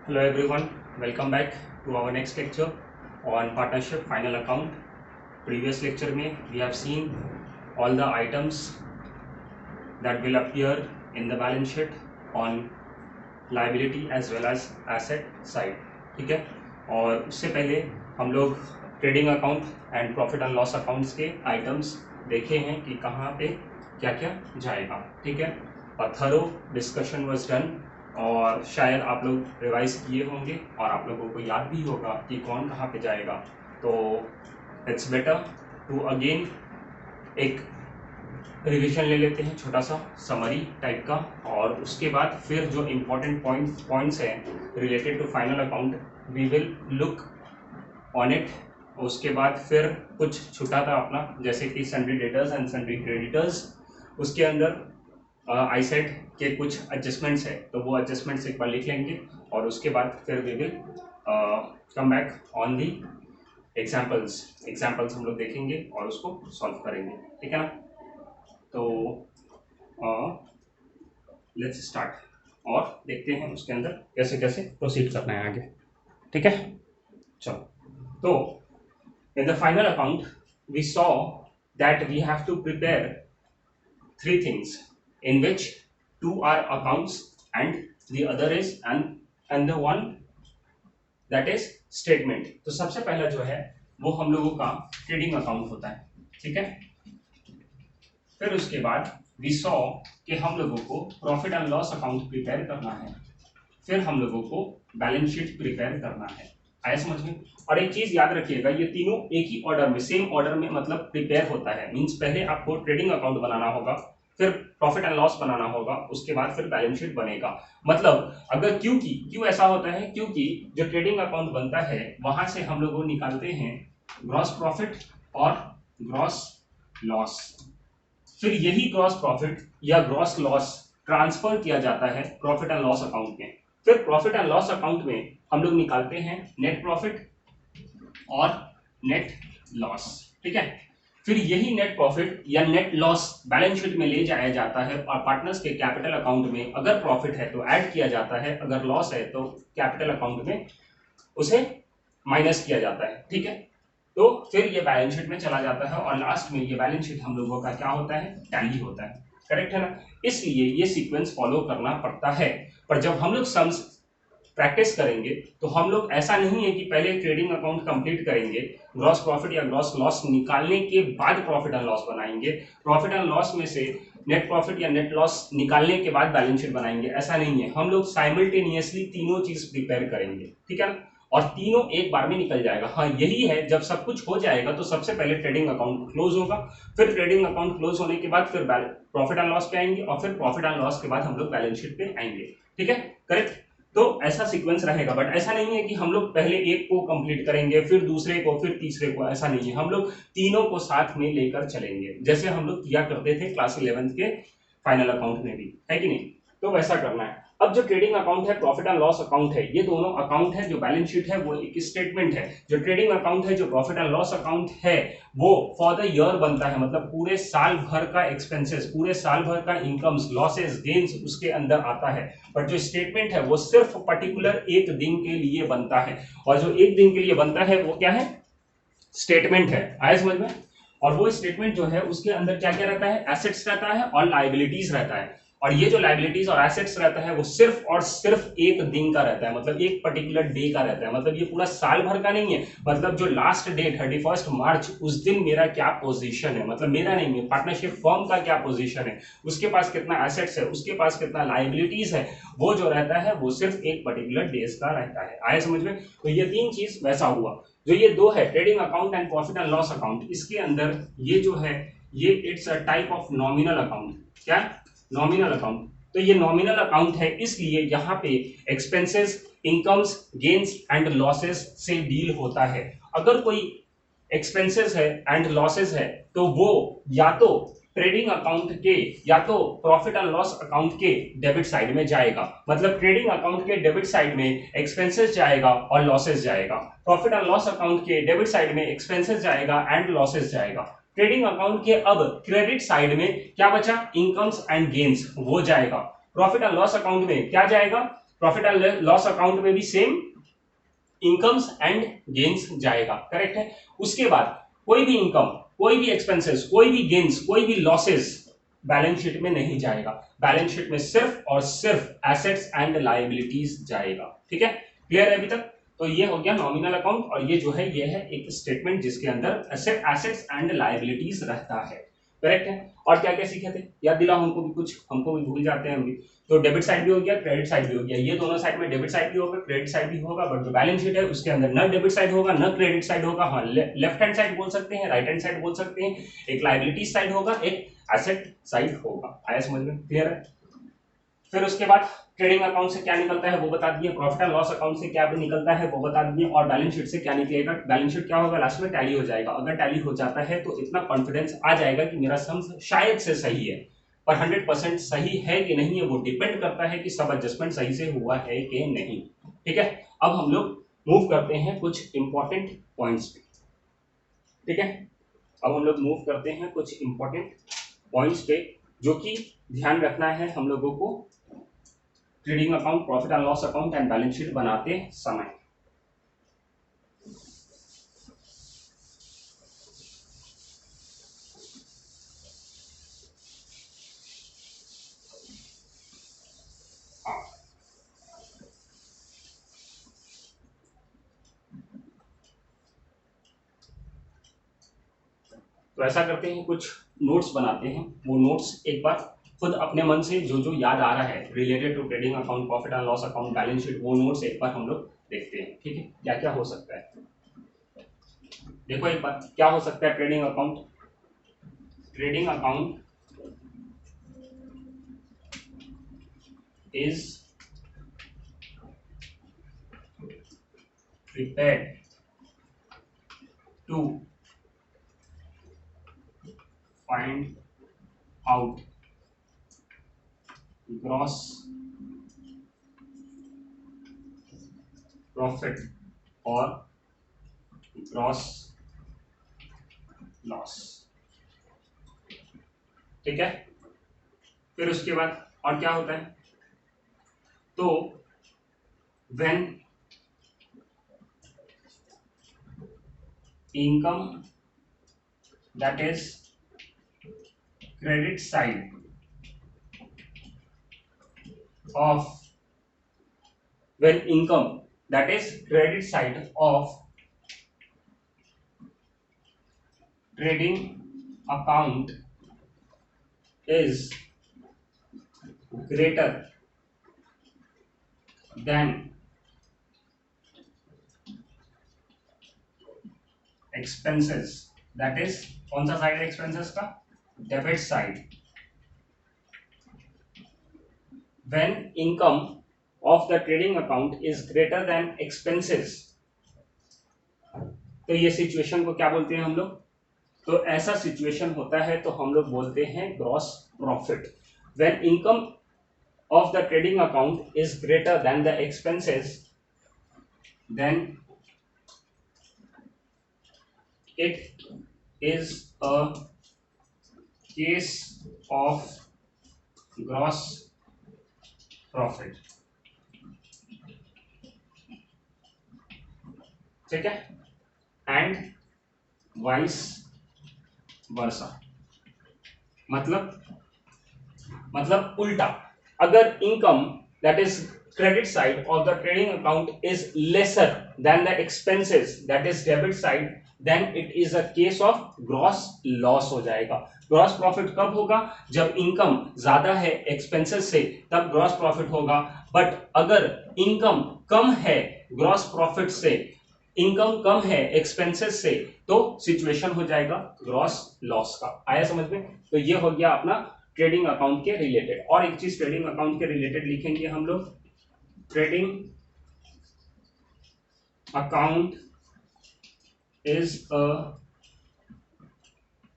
Hello everyone, welcome back to our next lecture on partnership final account. Previous lecture में we have seen all the items that will appear in the balance sheet on liability as well as asset side. ठीक है, और उससे पहले हम लोग trading account and profit and loss accounts के items देखे हैं कि कहाँ पे क्या क्या जाएगा. ठीक है, और थरो डिस्कशन वाज डन और शायद आप लोग रिवाइज किए होंगे और आप लोगों को याद भी होगा कि कौन कहाँ पे जाएगा. तो इट्स बेटर टू अगेन एक रिवीजन ले लेते हैं, छोटा सा समरी टाइप का, और उसके बाद फिर जो इम्पोर्टेंट पॉइंट्स हैं related to final account we will look on it. उसके बाद फिर कुछ छूटा था अपना, जैसे कि sundry debtors and sundry creditors, उसके अंदर आईसेट के कुछ एडजस्टमेंट्स है, तो वो एडजस्टमेंट्स एक बार लिख लेंगे और उसके बाद फिर we will come back on the examples हम लोग देखेंगे और उसको सॉल्व करेंगे. ठीक है ना, तो लेट्स स्टार्ट और देखते हैं उसके अंदर कैसे कैसे प्रोसीड करना है आगे. ठीक है, चलो. तो in the final account we saw that we have to prepare three things in which two are accounts and the other is and the one that is statement. तो सबसे पहला जो है वो हम लोगों का ट्रेडिंग अकाउंट होता है. ठीक है, फिर उसके बाद वी सॉ कि हम लोगों को profit and loss account prepare करना है, फिर हम लोगों को बैलेंस शीट प्रिपेयर करना है. आया समझ में? और एक चीज याद रखिएगा, ये तीनों एक ही ऑर्डर में, सेम ऑर्डर में मतलब प्रिपेयर होता है. मींस पहले आपको ट्रेडिंग अकाउंट बनाना होगा, फिर प्रॉफिट एंड लॉस बनाना होगा, उसके बाद फिर बैलेंस शीट बनेगा. मतलब अगर क्यों ऐसा होता है, क्योंकि जो ट्रेडिंग अकाउंट बनता है वहां से हम लोग निकालते हैं ग्रॉस प्रॉफिट और ग्रॉस लॉस, फिर यही ग्रॉस प्रॉफिट या ग्रॉस लॉस ट्रांसफर किया जाता है प्रॉफिट एंड लॉस अकाउंट में. फिर प्रॉफिट एंड लॉस अकाउंट में हम लोग निकालते हैं नेट प्रॉफिट और नेट लॉस. ठीक है, फिर यही नेट प्रॉफिट या नेट लॉस बैलेंस शीट में ले जाया जाता है और पार्टनर्स के कैपिटल अकाउंट में अगर प्रॉफिट है तो ऐड किया जाता है, अगर लॉस है तो कैपिटल अकाउंट में उसे माइनस किया जाता है. ठीक है, तो फिर ये बैलेंस शीट में चला जाता है और लास्ट में ये बैलेंस शीट हम लोगों का क्या होता है, टैली होता है. करेक्ट है ना? इसलिए ये सीक्वेंस फॉलो करना पड़ता है. पर जब हम लोग सम्स प्रैक्टिस करेंगे तो हम लोग ऐसा नहीं है कि पहले ट्रेडिंग अकाउंट कंप्लीट करेंगे, ग्रॉस प्रॉफिट या ग्रॉस लॉस निकालने के बाद प्रॉफिट एंड लॉस बनाएंगे, प्रॉफिट एंड लॉस में से नेट प्रॉफिट या नेट लॉस निकालने के बाद बैलेंस शीट बनाएंगे. ऐसा नहीं है, हम लोग साइमल्टेनियसली तीनों चीज प्रिपेयर करेंगे. ठीक है ना, और तीनों एक बार में निकल जाएगा. हाँ, यही है, जब सब कुछ हो जाएगा तो सबसे पहले ट्रेडिंग अकाउंट क्लोज होगा, फिर ट्रेडिंग अकाउंट क्लोज होने के बाद फिर प्रॉफिट एंड लॉस पे आएंगे और फिर प्रॉफिट एंड लॉस के बाद हम लोग बैलेंस शीट पे आएंगे. ठीक है, करेक्ट. तो ऐसा सीक्वेंस रहेगा, बट ऐसा नहीं है कि हम लोग पहले एक को कंप्लीट करेंगे फिर दूसरे को फिर तीसरे को. ऐसा नहीं है, हम लोग तीनों को साथ में लेकर चलेंगे, जैसे हम लोग किया करते थे क्लास 11th के फाइनल अकाउंट में भी, है कि नहीं? तो वैसा करना है. अब जो ट्रेडिंग अकाउंट है, प्रॉफिट एंड लॉस अकाउंट है, ये दोनों अकाउंट है. जो बैलेंस शीट है वो एक स्टेटमेंट है. जो ट्रेडिंग अकाउंट है, जो प्रॉफिट एंड लॉस अकाउंट है, वो फॉर द ईयर बनता है, मतलब पूरे साल भर का एक्सपेंसेस, पूरे साल भर का इनकम्स, लॉसेस, गेन्स उसके अंदर आता है. बट जो स्टेटमेंट है वो सिर्फ पर्टिकुलर एक दिन के लिए बनता है, और जो एक दिन के लिए बनता है वो क्या है, स्टेटमेंट है. आया समझ में? और वो स्टेटमेंट जो है उसके अंदर क्या क्या रहता है, एसेट्स रहता है और लायबिलिटीज रहता है. और ये जो लायबिलिटीज और एसेट्स रहता है वो सिर्फ और सिर्फ एक दिन का रहता है, मतलब एक पर्टिकुलर डे का रहता है. मतलब ये पूरा साल भर का नहीं है. मतलब जो लास्ट डे 31 मार्च उस दिन मेरा क्या पोजीशन है, मतलब मेरा नहीं है, पार्टनरशिप फर्म का क्या पोजीशन है, उसके पास कितना एसेट्स है, उसके पास कितना लायबिलिटीज है, वो जो रहता है वो सिर्फ एक पर्टिकुलर डेज का रहता है. आया समझ में? तो ये तीन चीज वैसा हुआ. जो ये दो है, trading account and profit and loss account, इसके अंदर ये जो है ये it's a type of nominal account. क्या? Nominal account. तो ये नॉमिनल अकाउंट है, इसलिए यहाँ पे expenses, incomes, gains and losses से डील होता है. अगर कोई एक्सपेंसेस है एंड लॉसेस है तो वो या तो ट्रेडिंग अकाउंट के या तो प्रॉफिट एंड लॉस अकाउंट के डेबिट साइड में जाएगा. मतलब ट्रेडिंग अकाउंट के डेबिट साइड में एक्सपेंसेस जाएगा और लॉसेस जाएगा, प्रॉफिट एंड लॉस अकाउंट के डेबिट साइड में एक्सपेंसेस जाएगा एंड लॉसेस जाएगा. ट्रेडिंग अकाउंट के अब क्रेडिट साइड में क्या बचा, इनकम्स एंड गेन्स, वो जाएगा. प्रॉफिट एंड लॉस अकाउंट में क्या जाएगा, प्रॉफिट एंड लॉस अकाउंट में भी सेम इनकम्स एंड गेन्स जाएगा, करेक्ट है। उसके बाद कोई भी इनकम, कोई भी एक्सपेंसेस, कोई भी गेन्स, कोई भी लॉसेस बैलेंस शीट में नहीं जाएगा। बैलेंस शीट में सिर्फ और सिर्फ एसेट्स एंड लायबिलिटीज जाएगा, ठीक है। क्लियर है अभी तक? तो ये हो गया नॉमिनल अकाउंट, और ये जो है ये है एक स्टेटमेंट जिसके अंदर एसेट्स एंड लायबिलिटीज रहता है, करेक्ट है। और क्या क्या सीखे थे, याद दिलाओ हमको भी, कुछ हमको भी भूल जाते हैं हम भी। तो डेबिट साइड भी हो गया, क्रेडिट साइड भी हो गया, ये दोनों साइड में डेबिट साइड भी होगा, क्रेडिट साइड भी होगा, बट जो बैलेंस शीट है उसके अंदर न डेबिट साइड होगा न क्रेडिट साइड होगा। हाँ, लेफ्ट हैंड साइड बोल सकते हैं, राइट हैंड साइड बोल सकते हैं, एक लायबिलिटी साइड होगा, एक एसेट साइड होगा। आया समझ में? क्लियर है। फिर उसके बाद ट्रेडिंग अकाउंट से क्या निकलता है वो बता दिए, प्रॉफिट एंड लॉस अकाउंट से क्या निकलता है वो बता दिए, और बैलेंस शीट से क्या निकलेगा। बैलेंस शीट क्या होगा, लास्ट में टैली हो जाएगा। अगर टैली हो जाता है तो इतना कॉन्फिडेंस आ जाएगा कि मेरा सम शायद से सही है, पर 100% सही है कि नहीं है वो डिपेंड करता है कि सब एडजस्टमेंट सही से हुआ है कि नहीं, ठीक है। अब हम लोग मूव करते हैं कुछ इंपॉर्टेंट पॉइंट्स पे, ठीक है। अब हम लोग मूव करते हैं कुछ इंपॉर्टेंट पॉइंट्स पे जो कि ध्यान रखना है हम लोगों को trading account, profit and loss account and balance sheet बनाते समय। तो ऐसा करते हैं, कुछ नोट्स बनाते हैं। वो नोट्स एक बार खुद अपने मन से जो जो याद आ रहा है related to trading account, profit and loss account, balance sheet, वो नोट्स एक बार हम लोग देखते हैं, ठीक है। क्या क्या हो सकता है देखो एक बार, क्या हो सकता है trading account. Trading account is prepared to find out gross profit or gross loss, ठीक है। फिर उसके बाद और क्या होता है, तो when income that is credit side of when income that is credit side of trading account is greater than expenses, that is कौन सा साइड है एक्सपेंसेस का, debit side. when income of the trading account is greater than expenses, तो ये situation को क्या बोलते हैं हम लोग, तो ऐसा सिचुएशन होता है तो हम लोग बोलते हैं gross profit. when income of the trading account is greater than the expenses, then it is a case of gross profit, ठीक है। एंड वाइस वर्सा, मतलब उल्टा, अगर income that is credit side of the trading account is lesser than the expenses that is debit side, then it is a case of gross loss हो जाएगा। Gross profit कब होगा, जब income ज्यादा है एक्सपेंसेस से, तब ग्रॉस प्रॉफिट होगा। बट अगर इनकम कम है ग्रॉस प्रॉफिट से, इनकम कम है एक्सपेंसेस से, तो सिचुएशन हो जाएगा ग्रॉस लॉस का। आया समझ में? तो ये हो गया अपना ट्रेडिंग अकाउंट के रिलेटेड। और एक चीज ट्रेडिंग अकाउंट के रिलेटेड लिखेंगे हम लोग, trading account is a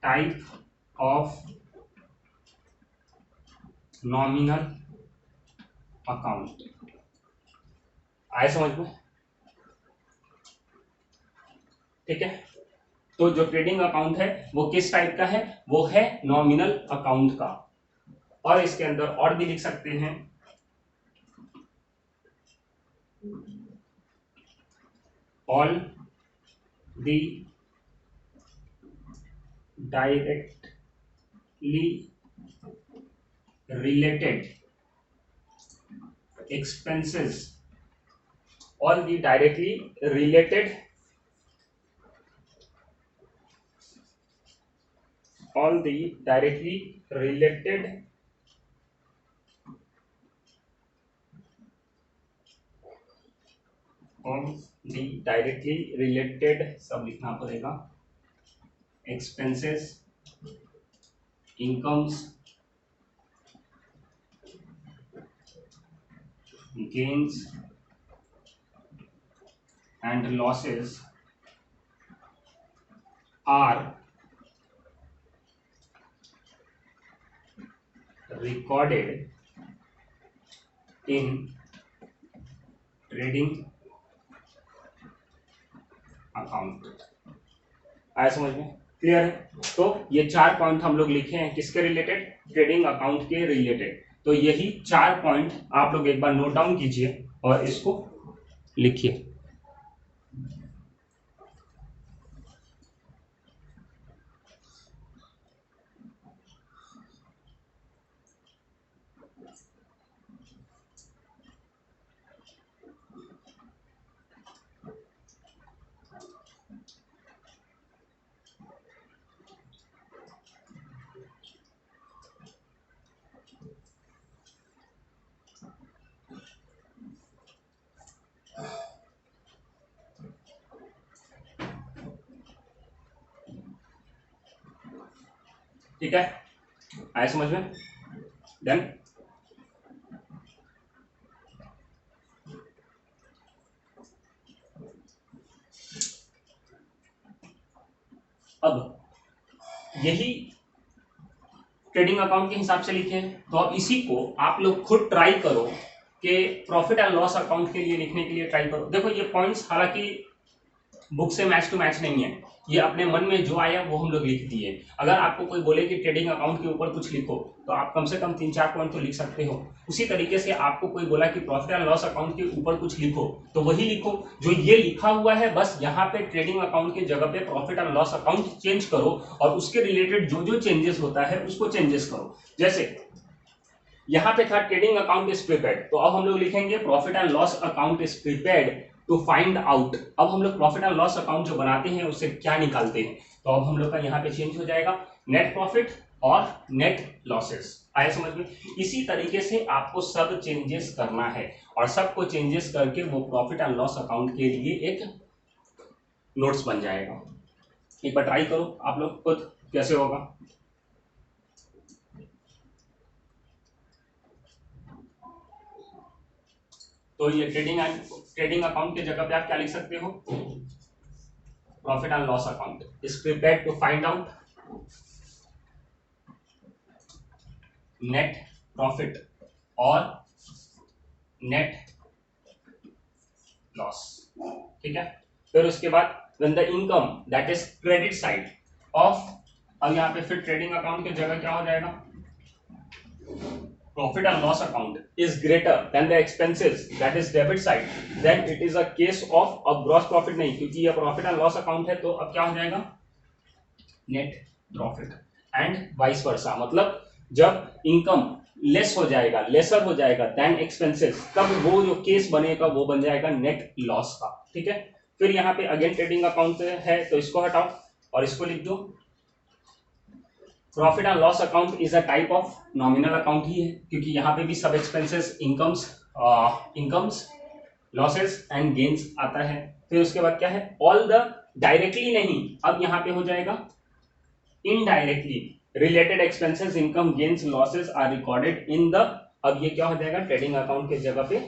type of nominal account। आए समझ में? ठीक है। तो जो ट्रेडिंग अकाउंट है वो किस टाइप का है, वो है नॉमिनल अकाउंट का। और इसके अंदर और भी लिख सकते हैं, all the directly related expenses, all the directly related, all the directly related all the directly related सब लिखना पड़ेगा, expenses, incomes, gains and losses are recorded in trading account. आया समझ में? क्लियर है? तो ये 4 पॉइंट हम लोग लिखे हैं किसके रिलेटेड? ट्रेडिंग अकाउंट के रिलेटेड। तो यही 4 पॉइंट आप लोग एक बार नोट डाउन कीजिए और इसको लिखिए। ठीक है, आया समझ में? देन अब यही ट्रेडिंग अकाउंट के हिसाब से लिखे, तो अब इसी को आप लोग खुद ट्राई करो कि प्रॉफिट एंड लॉस अकाउंट के लिए लिखने के लिए ट्राई करो। देखो ये पॉइंट्स हालांकि बुक से मैच टू मैच नहीं है, ये अपने मन में जो आया वो हम लोग लिख दिए। अगर आपको कोई बोले कि ट्रेडिंग अकाउंट के ऊपर कुछ लिखो तो आप कम से कम 3-4 पॉइंट तो लिख सकते हो। उसी तरीके से आपको कोई बोला कि प्रॉफिट एंड लॉस अकाउंट के ऊपर कुछ लिखो तो वही लिखो जो ये लिखा हुआ है, बस यहाँ पे ट्रेडिंग अकाउंट की जगह पे profit and loss account change करो और उसके रिलेटेड जो जो चेंजेस होता है उसको चेंजेस करो। जैसे यहाँ पे था ट्रेडिंग अकाउंट इज प्रिपेयर्ड, तो अब हम लोग लिखेंगे profit and loss account is prepared to find out. अब हम लोग प्रॉफिट एंड लॉस अकाउंट जो बनाते हैं उससे क्या निकालते हैं, तो अब हम लोग का यहाँ पे चेंज हो जाएगा नेट प्रॉफिट और नेट लॉसेस। आया समझ में? इसी तरीके से आपको सब चेंजेस करना है और सबको चेंजेस करके वो प्रॉफिट एंड लॉस अकाउंट के लिए एक नोट्स बन जाएगा। एक बार ट्राई करो आप लोग खुद, कैसे होगा। तो ये ट्रेडिंग अकाउंट की जगह पे आप क्या लिख सकते हो? Profit and loss account is prepared to find out net profit और नेट लॉस। ठीक है, फिर उसके बाद when the income that is credit side of, अब यहाँ पे फिर ट्रेडिंग अकाउंट की जगह क्या हो जाएगा? profit and loss account is greater than the expenses that is debit side, then it is a case of अब gross profit नहीं, क्योंकि ये profit and loss account है तो अब क्या हो जाएगा? net profit and vice versa। मतलब जब इनकम लेस हो जाएगा, लेसर हो जाएगा देन एक्सपेंसेस, तब वो जो केस बनेगा वो बन जाएगा नेट लॉस का। ठीक है, फिर यहाँ पे अगेन ट्रेडिंग अकाउंट है तो इसको हटाओ और इसको लिख दो profit and loss account is a type of nominal account ही है, क्योंकि यहाँ पे भी सब expenses incomes losses and gains आता है। फिर उसके बाद क्या है? ऑल द डायरेक्टली नहीं, अब यहाँ पे हो जाएगा indirectly related expenses income gains losses are recorded in the, अब ये क्या हो जाएगा? ट्रेडिंग अकाउंट की जगह पे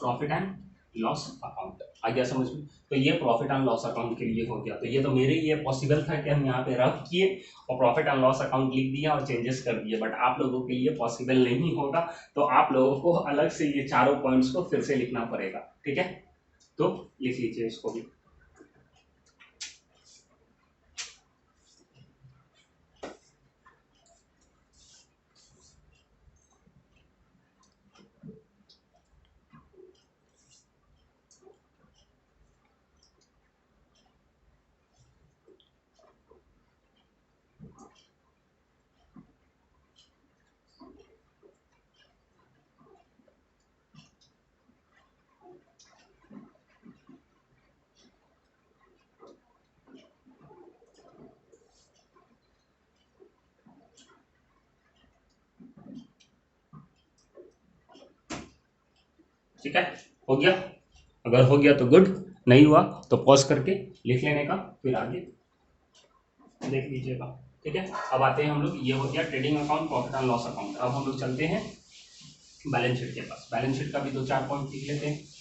प्रॉफिट एंड लॉस अकाउंट। आ गया समझ में? तो ये प्रॉफिट एंड लॉस अकाउंट के लिए हो गया। तो ये तो मेरे लिए पॉसिबल था कि हम यहाँ पे रफ किए और प्रॉफिट एंड लॉस अकाउंट लिख दिया और चेंजेस कर दिए, बट आप लोगों के लिए पॉसिबल नहीं होगा, तो आप लोगों को अलग से ये चारों पॉइंट्स को फिर से लिखना पड़ेगा। ठीक है, तो लिख लीजिए इसको भी। ठीक है, हो गया? अगर हो गया तो गुड, नहीं हुआ तो पॉज करके लिख लेने का, फिर आगे देख लीजिएगा। ठीक है, अब आते हैं हम लोग, ये हो गया trading account, profit and loss account. अब हम लोग चलते हैं बैलेंस शीट के पास। बैलेंस शीट का भी 2-4 पॉइंट लिख लेते हैं।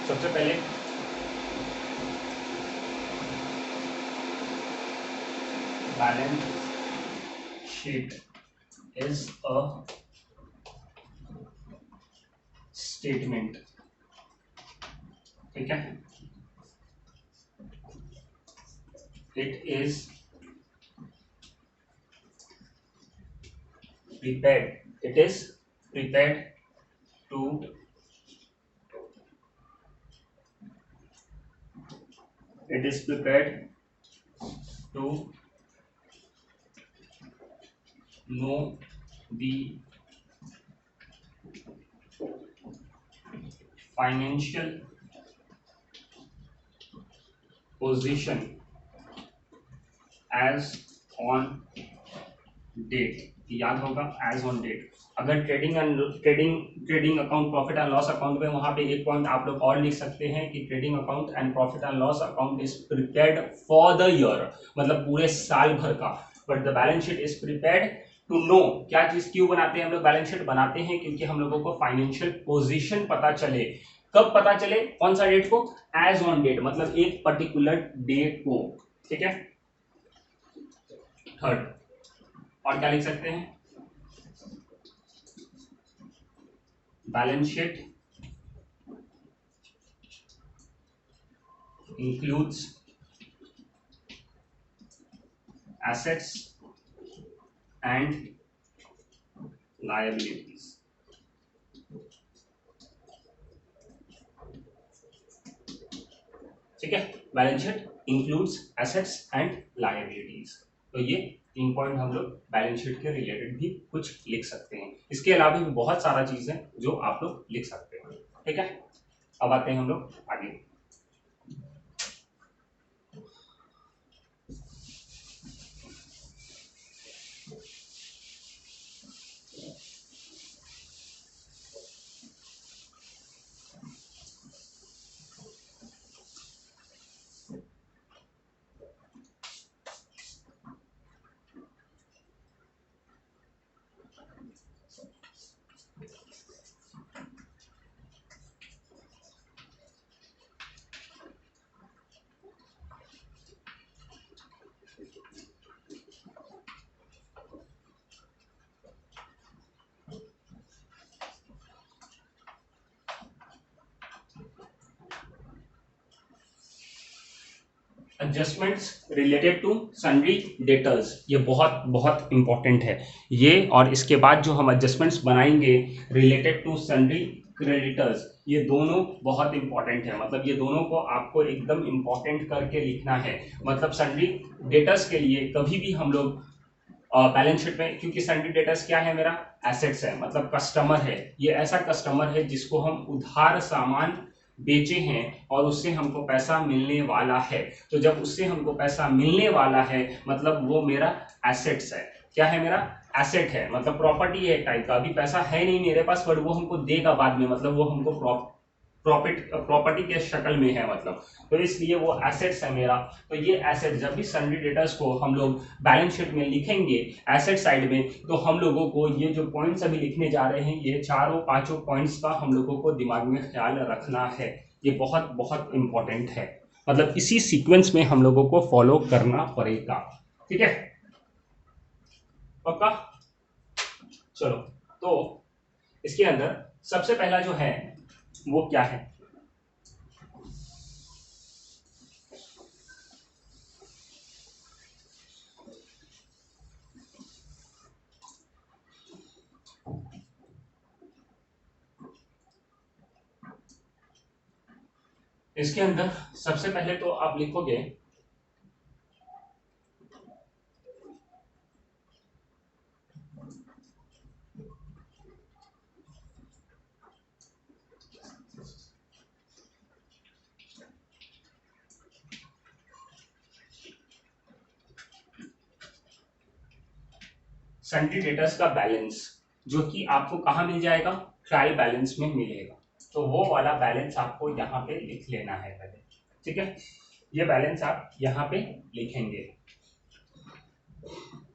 सबसे पहले balance sheet is a statement. ठीक है, it is prepared, it is prepared to it is prepared to know the financial position as on date। याद होगा एज ऑन डेट। अगर trading account, profit and loss account में, वहां पे एक point आप लोग और लिख सकते हैं कि trading account and profit and loss account is prepared for the year, मतलब पूरे साल भर का। But the balance sheet is prepared to know, क्या चीज क्यों बनाते हैं हम लोग बैलेंस शीट? बनाते हैं क्योंकि हम लोगों को फाइनेंशियल पोजीशन पता चले। कब पता चले? कौन सा डेट को? एज ऑन डेट, मतलब एक पर्टिकुलर डेट को। ठीक है, थर्ड। और क्या लिख सकते हैं? Balance sheet includes assets and liabilities। ठीक है, balance sheet includes assets and liabilities. तो ये 3 पॉइंट हम लोग बैलेंस शीट के रिलेटेड भी कुछ लिख सकते हैं। इसके अलावा भी बहुत सारा चीज है जो आप लोग लिख सकते हैं। ठीक है, अब आते हैं हम लोग आगे। Adjustments related to sundry debtors, ये बहुत बहुत इंपॉर्टेंट है ये। और इसके बाद जो हम एडजस्टमेंट्स बनाएंगे रिलेटेड टू सन्ड्री क्रेडिटर्स, ये दोनों बहुत इंपॉर्टेंट है। मतलब ये दोनों को आपको एकदम इंपॉर्टेंट करके लिखना है। मतलब सन्ड्री डेटर्स के लिए कभी भी हम लोग बैलेंस शीट में, क्योंकि सन्ड्री डेटर्स क्या है? मेरा एसेट्स है, मतलब कस्टमर है। ये ऐसा कस्टमर है जिसको हम उधार सामान बेचे हैं और उससे हमको पैसा मिलने वाला है। तो जब उससे हमको पैसा मिलने वाला है मतलब वो मेरा एसेट्स है। क्या है? मेरा एसेट है, मतलब प्रॉपर्टी है एक टाइप का। अभी पैसा है नहीं मेरे पास, बट वो हमको देगा बाद में, मतलब वो हमको प्रॉपर्टी के शक्ल में है मतलब। तो इसलिए वो एसेट्स है मेरा। तो ये एसेट जब भी सन्ड्री डेटर्स को हम लोग बैलेंस शीट में लिखेंगे एसेट साइड में, तो हम लोगों को ये जो पॉइंट्स अभी लिखने जा रहे हैं, ये चारों पांचों पॉइंट्स का हम लोगों को दिमाग में ख्याल रखना है। ये बहुत बहुत इंपॉर्टेंट है, मतलब इसी सीक्वेंस में हम लोगों को फॉलो करना पड़ेगा। ठीक है, पक्का? चलो, तो इसके अंदर सबसे पहला जो है वो क्या है? इसके अंदर सबसे पहले तो आप लिखोगे सन्ड्री डेटर्स का बैलेंस जो कि आपको कहाँ मिल जाएगा, ट्रायल बैलेंस में मिलेगा। तो वो वाला बैलेंस आपको यहाँ पे लिख लेना है पहले, ठीक है। ये बैलेंस आप यहाँ पे लिखेंगे।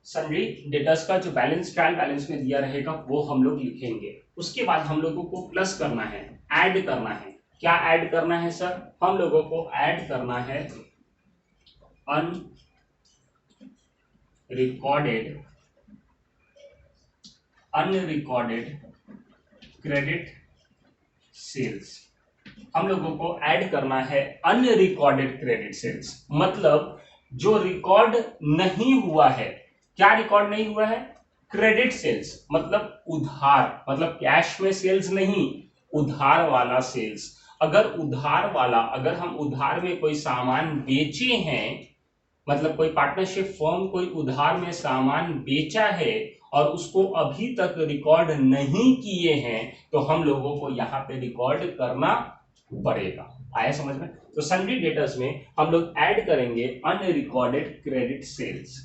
सन्ड्री डेटर्स का जो बैलेंस ट्रायल बैलेंस में दिया रहेगा वो हम लोग लिखेंगे। उसके बाद हम लोगों को प्लस करना है, ऐड करना है। क्या ऐड करना है सर? हम लोगों को ऐड करना है अनरिकॉर्डेड क्रेडिट सेल्स। हम लोगों को ऐड करना है अनरिकॉर्डेड क्रेडिट सेल्स, मतलब जो रिकॉर्ड नहीं हुआ है। क्या रिकॉर्ड नहीं हुआ है? क्रेडिट सेल्स, मतलब उधार, मतलब कैश में सेल्स नहीं, उधार वाला सेल्स। अगर हम उधार में कोई सामान बेचे हैं, मतलब कोई पार्टनरशिप फर्म कोई उधार में सामान बेचा है और उसको अभी तक रिकॉर्ड नहीं किए हैं, तो हम लोगों को यहाँ पे रिकॉर्ड करना पड़ेगा। आया समझ में? तो सन्ड्री डेटर्स में हम लोग ऐड करेंगे अनरिकॉर्डेड क्रेडिट सेल्स।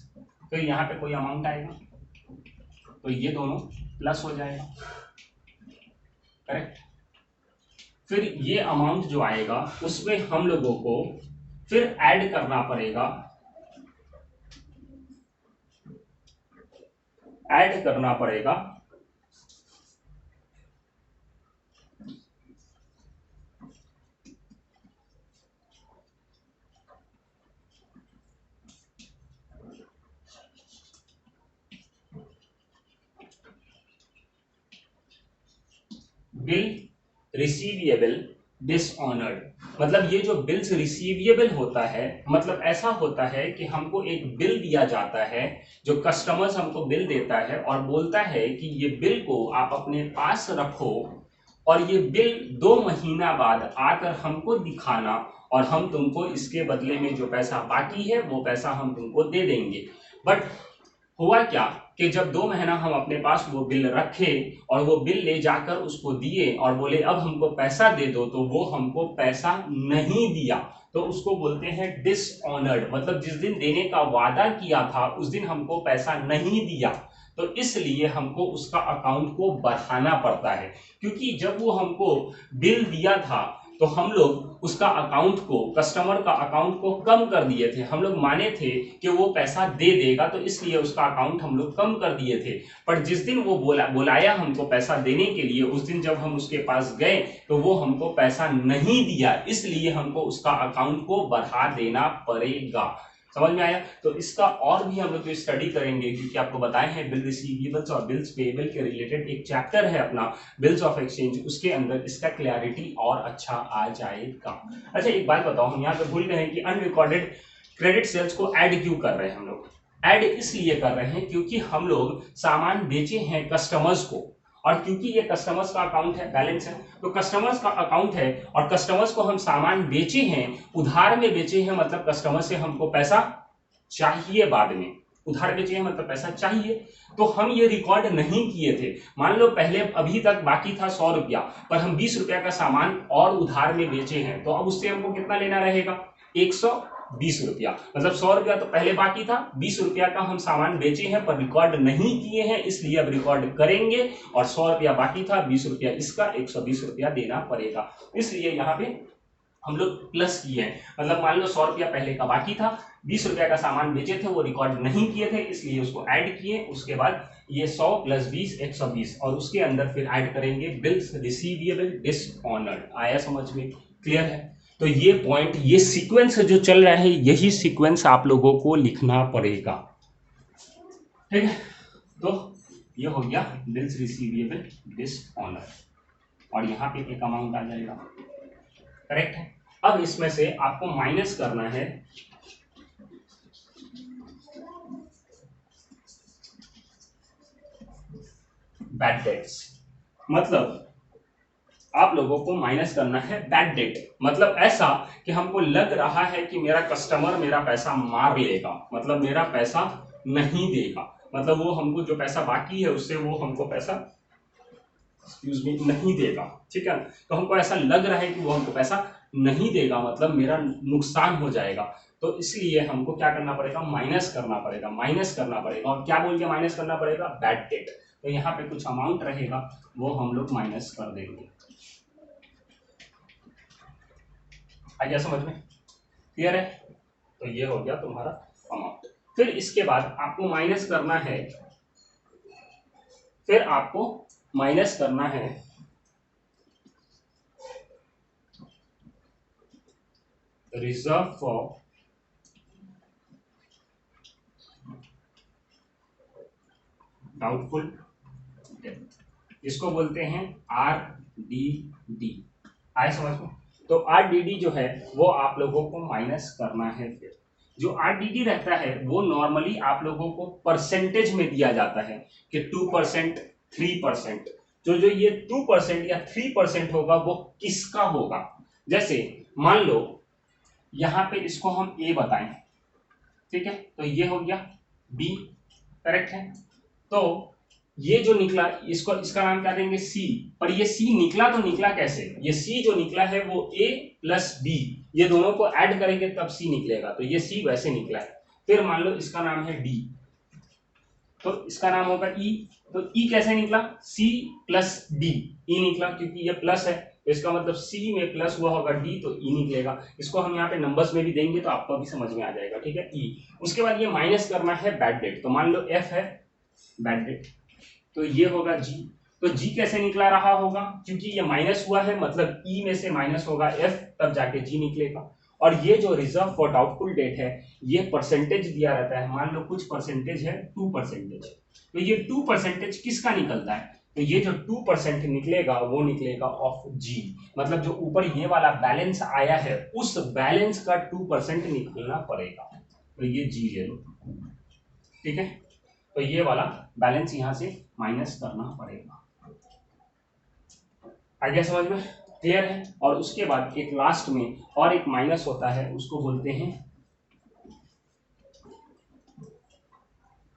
तो यहाँ पे कोई अमाउंट आएगा तो ये दोनों प्लस हो जाएगा, करेक्ट। फिर ये अमाउंट जो आएगा उसमें हम लोगों को फिर ऐड करना पड़ेगा, बिल रिसीवेबल डिसऑनर्ड। मतलब ये जो बिल्स रिसीवेबल होता है, मतलब ऐसा होता है कि हमको एक बिल दिया जाता है, जो कस्टमर्स हमको बिल देता है और बोलता है कि ये बिल को आप अपने पास रखो और ये बिल 2 महीना बाद आकर हमको दिखाना और हम तुमको इसके बदले में जो पैसा बाकी है वो पैसा हम तुमको दे देंगे। बट हुआ क्या कि जब 2 महीना हम अपने पास वो बिल रखे और वो बिल ले जाकर उसको दिए और बोले अब हमको पैसा दे दो, तो वो हमको पैसा नहीं दिया, तो उसको बोलते हैं डिसऑनर्ड। मतलब जिस दिन देने का वादा किया था उस दिन हमको पैसा नहीं दिया, तो इसलिए हमको उसका अकाउंट को बढ़ाना पड़ता है। क्योंकि जब वो हमको बिल दिया था तो हम लोग उसका अकाउंट को, कस्टमर का अकाउंट को कम कर दिए थे। हम लोग माने थे कि वो पैसा दे देगा, तो इसलिए उसका अकाउंट हम लोग कम कर दिए थे। पर जिस दिन वो बुलाया हमको पैसा देने के लिए, उस दिन जब हम उसके पास गए तो वो हमको पैसा नहीं दिया, इसलिए हमको उसका अकाउंट को बढ़ा देना पड़ेगा। समझ में आया? तो इसका और भी हम लोग जो स्टडी करेंगे, क्योंकि आपको बताए हैं बिल रिसीवेबल्स और बिल्स पेएबल के रिलेटेड एक चैप्टर है अपना बिल्स ऑफ एक्सचेंज, उसके अंदर इसका क्लैरिटी और अच्छा आ जाएगा। अच्छा एक बात बताओ, हम यहाँ पे भूल गए हैं कि अनरिकॉर्डेड क्रेडिट सेल्स को ऐड क्यों कर रहे हैं हम लोग? ऐड इसलिए कर रहे हैं क्योंकि हम लोग सामान बेचे हैं कस्टमर्स को, और क्योंकि ये कस्टमर्स का अकाउंट है, बैलेंस है, तो कस्टमर्स का अकाउंट है और कस्टमर्स को हम सामान बेचे हैं, उधार में बेचे हैं, मतलब कस्टमर से हमको पैसा चाहिए बाद में। उधार बेचे हैं मतलब पैसा चाहिए, तो हम ये रिकॉर्ड नहीं किए थे। मान लो पहले अभी तक बाकी था 100 रुपया, पर हम 20 रुपया का सामान और उधार में बेचे हैं, तो अब उससे हमको कितना लेना रहेगा? 120 रुपया। मतलब 100 रुपया तो पहले बाकी था, 20 रुपया का हम सामान बेचे हैं पर रिकॉर्ड नहीं किए हैं, इसलिए अब रिकॉर्ड करेंगे। और 100 रुपया बाकी था, 20 रुपया इसका, 120 रुपया देना पड़ेगा। इसलिए यहाँ पे हम लोग प्लस किए हैं। मतलब मान लो 100 रुपया पहले का बाकी था, 20 रुपया का सामान बेचे थे, वो रिकॉर्ड नहीं किए थे, इसलिए उसको ऐड किए। उसके बाद ये 100 + 20 120, और उसके अंदर फिर ऐड करेंगे बिल्स रिसीवेबल डिसऑनर्ड। आया समझ में? क्लियर है? तो ये पॉइंट, ये सीक्वेंस जो चल रहा है, यही सीक्वेंस आप लोगों को लिखना पड़ेगा, ठीक है। तो ये हो गया बिल्स रिसीवेबल डिसऑनर्ड, और यहाँ पे एक अमाउंट आ जाएगा, करेक्ट है। अब इसमें से आपको माइनस करना है बैड डेट्स। मतलब आप लोगों को माइनस करना है बैड डेट। मतलब ऐसा कि हमको लग रहा है कि मेरा कस्टमर मेरा पैसा मार लेगा, मतलब मेरा पैसा नहीं देगा, मतलब वो हमको जो पैसा बाकी है उससे वो हमको पैसा एक्सक्यूज मी, नहीं देगा, ठीक है। तो हमको ऐसा लग रहा है कि वो हमको पैसा नहीं देगा, मतलब मेरा नुकसान हो जाएगा, तो इसलिए हमको क्या करना पड़ेगा, माइनस करना पड़ेगा, माइनस करना पड़ेगा। और क्या बोल के माइनस करना पड़ेगा, बैड डेट। तो यहाँ पे कुछ अमाउंट रहेगा वो हम लोग माइनस कर देंगे। आ गया समझ में, क्लियर है। तो ये हो गया तुम्हारा अमाउंट। फिर इसके बाद आपको माइनस करना है, फिर आपको माइनस करना है रिजर्व फॉर डाउटफुल डेट, इसको बोलते हैं RDD। आए समझ में। तो RDD जो है वो आप लोगों को माइनस करना है। फिर जो RDD रहता है वो नॉर्मली आप लोगों को परसेंटेज में दिया जाता है कि 2%, 3%। जो ये 2% या 3% होगा वो किसका होगा। जैसे मान लो यहां पे इसको हम A बताएं, ठीक है, तो ये हो गया B, करेक्ट है। तो ये जो निकला इसको, इसका नाम क्या देंगे, C। पर ये C निकला तो निकला कैसे, ये C जो निकला है वो A प्लस B, ये दोनों को ऐड करेंगे तब C निकलेगा, तो ये C वैसे निकला है। फिर मान लो इसका नाम है D, तो इसका नाम होगा E। तो E कैसे निकला, C प्लस D, E निकला क्योंकि ये प्लस है, तो इसका मतलब C में प्लस हुआ होगा D, तो E निकलेगा। इसको हम यहाँ पे नंबर्स में भी देंगे तो आपको भी समझ में आ जाएगा, ठीक है। E, उसके बाद ये माइनस करना है बैड डेट, तो मान लो F है बैड डेट, तो ये होगा G। तो G कैसे निकला रहा होगा, क्योंकि ये माइनस हुआ है, मतलब E में से माइनस होगा F, तब जाके G निकलेगा। और ये जो रिजर्व फॉर डाउटफुल डेट है ये परसेंटेज दिया रहता है, मान लो कुछ परसेंटेज है 2%, तो ये 2% किसका निकलता है, तो ये जो 2% निकलेगा वो निकलेगा ऑफ G, मतलब जो ऊपर ये वाला बैलेंस आया है उस बैलेंस का 2% निकलना पड़ेगा, तो ये G ले लो, ठीक है। तो ये वाला बैलेंस यहां से माइनस करना पड़ेगा। आ गया समझ में, क्लियर है। और उसके बाद एक लास्ट में और एक माइनस होता है, उसको बोलते हैं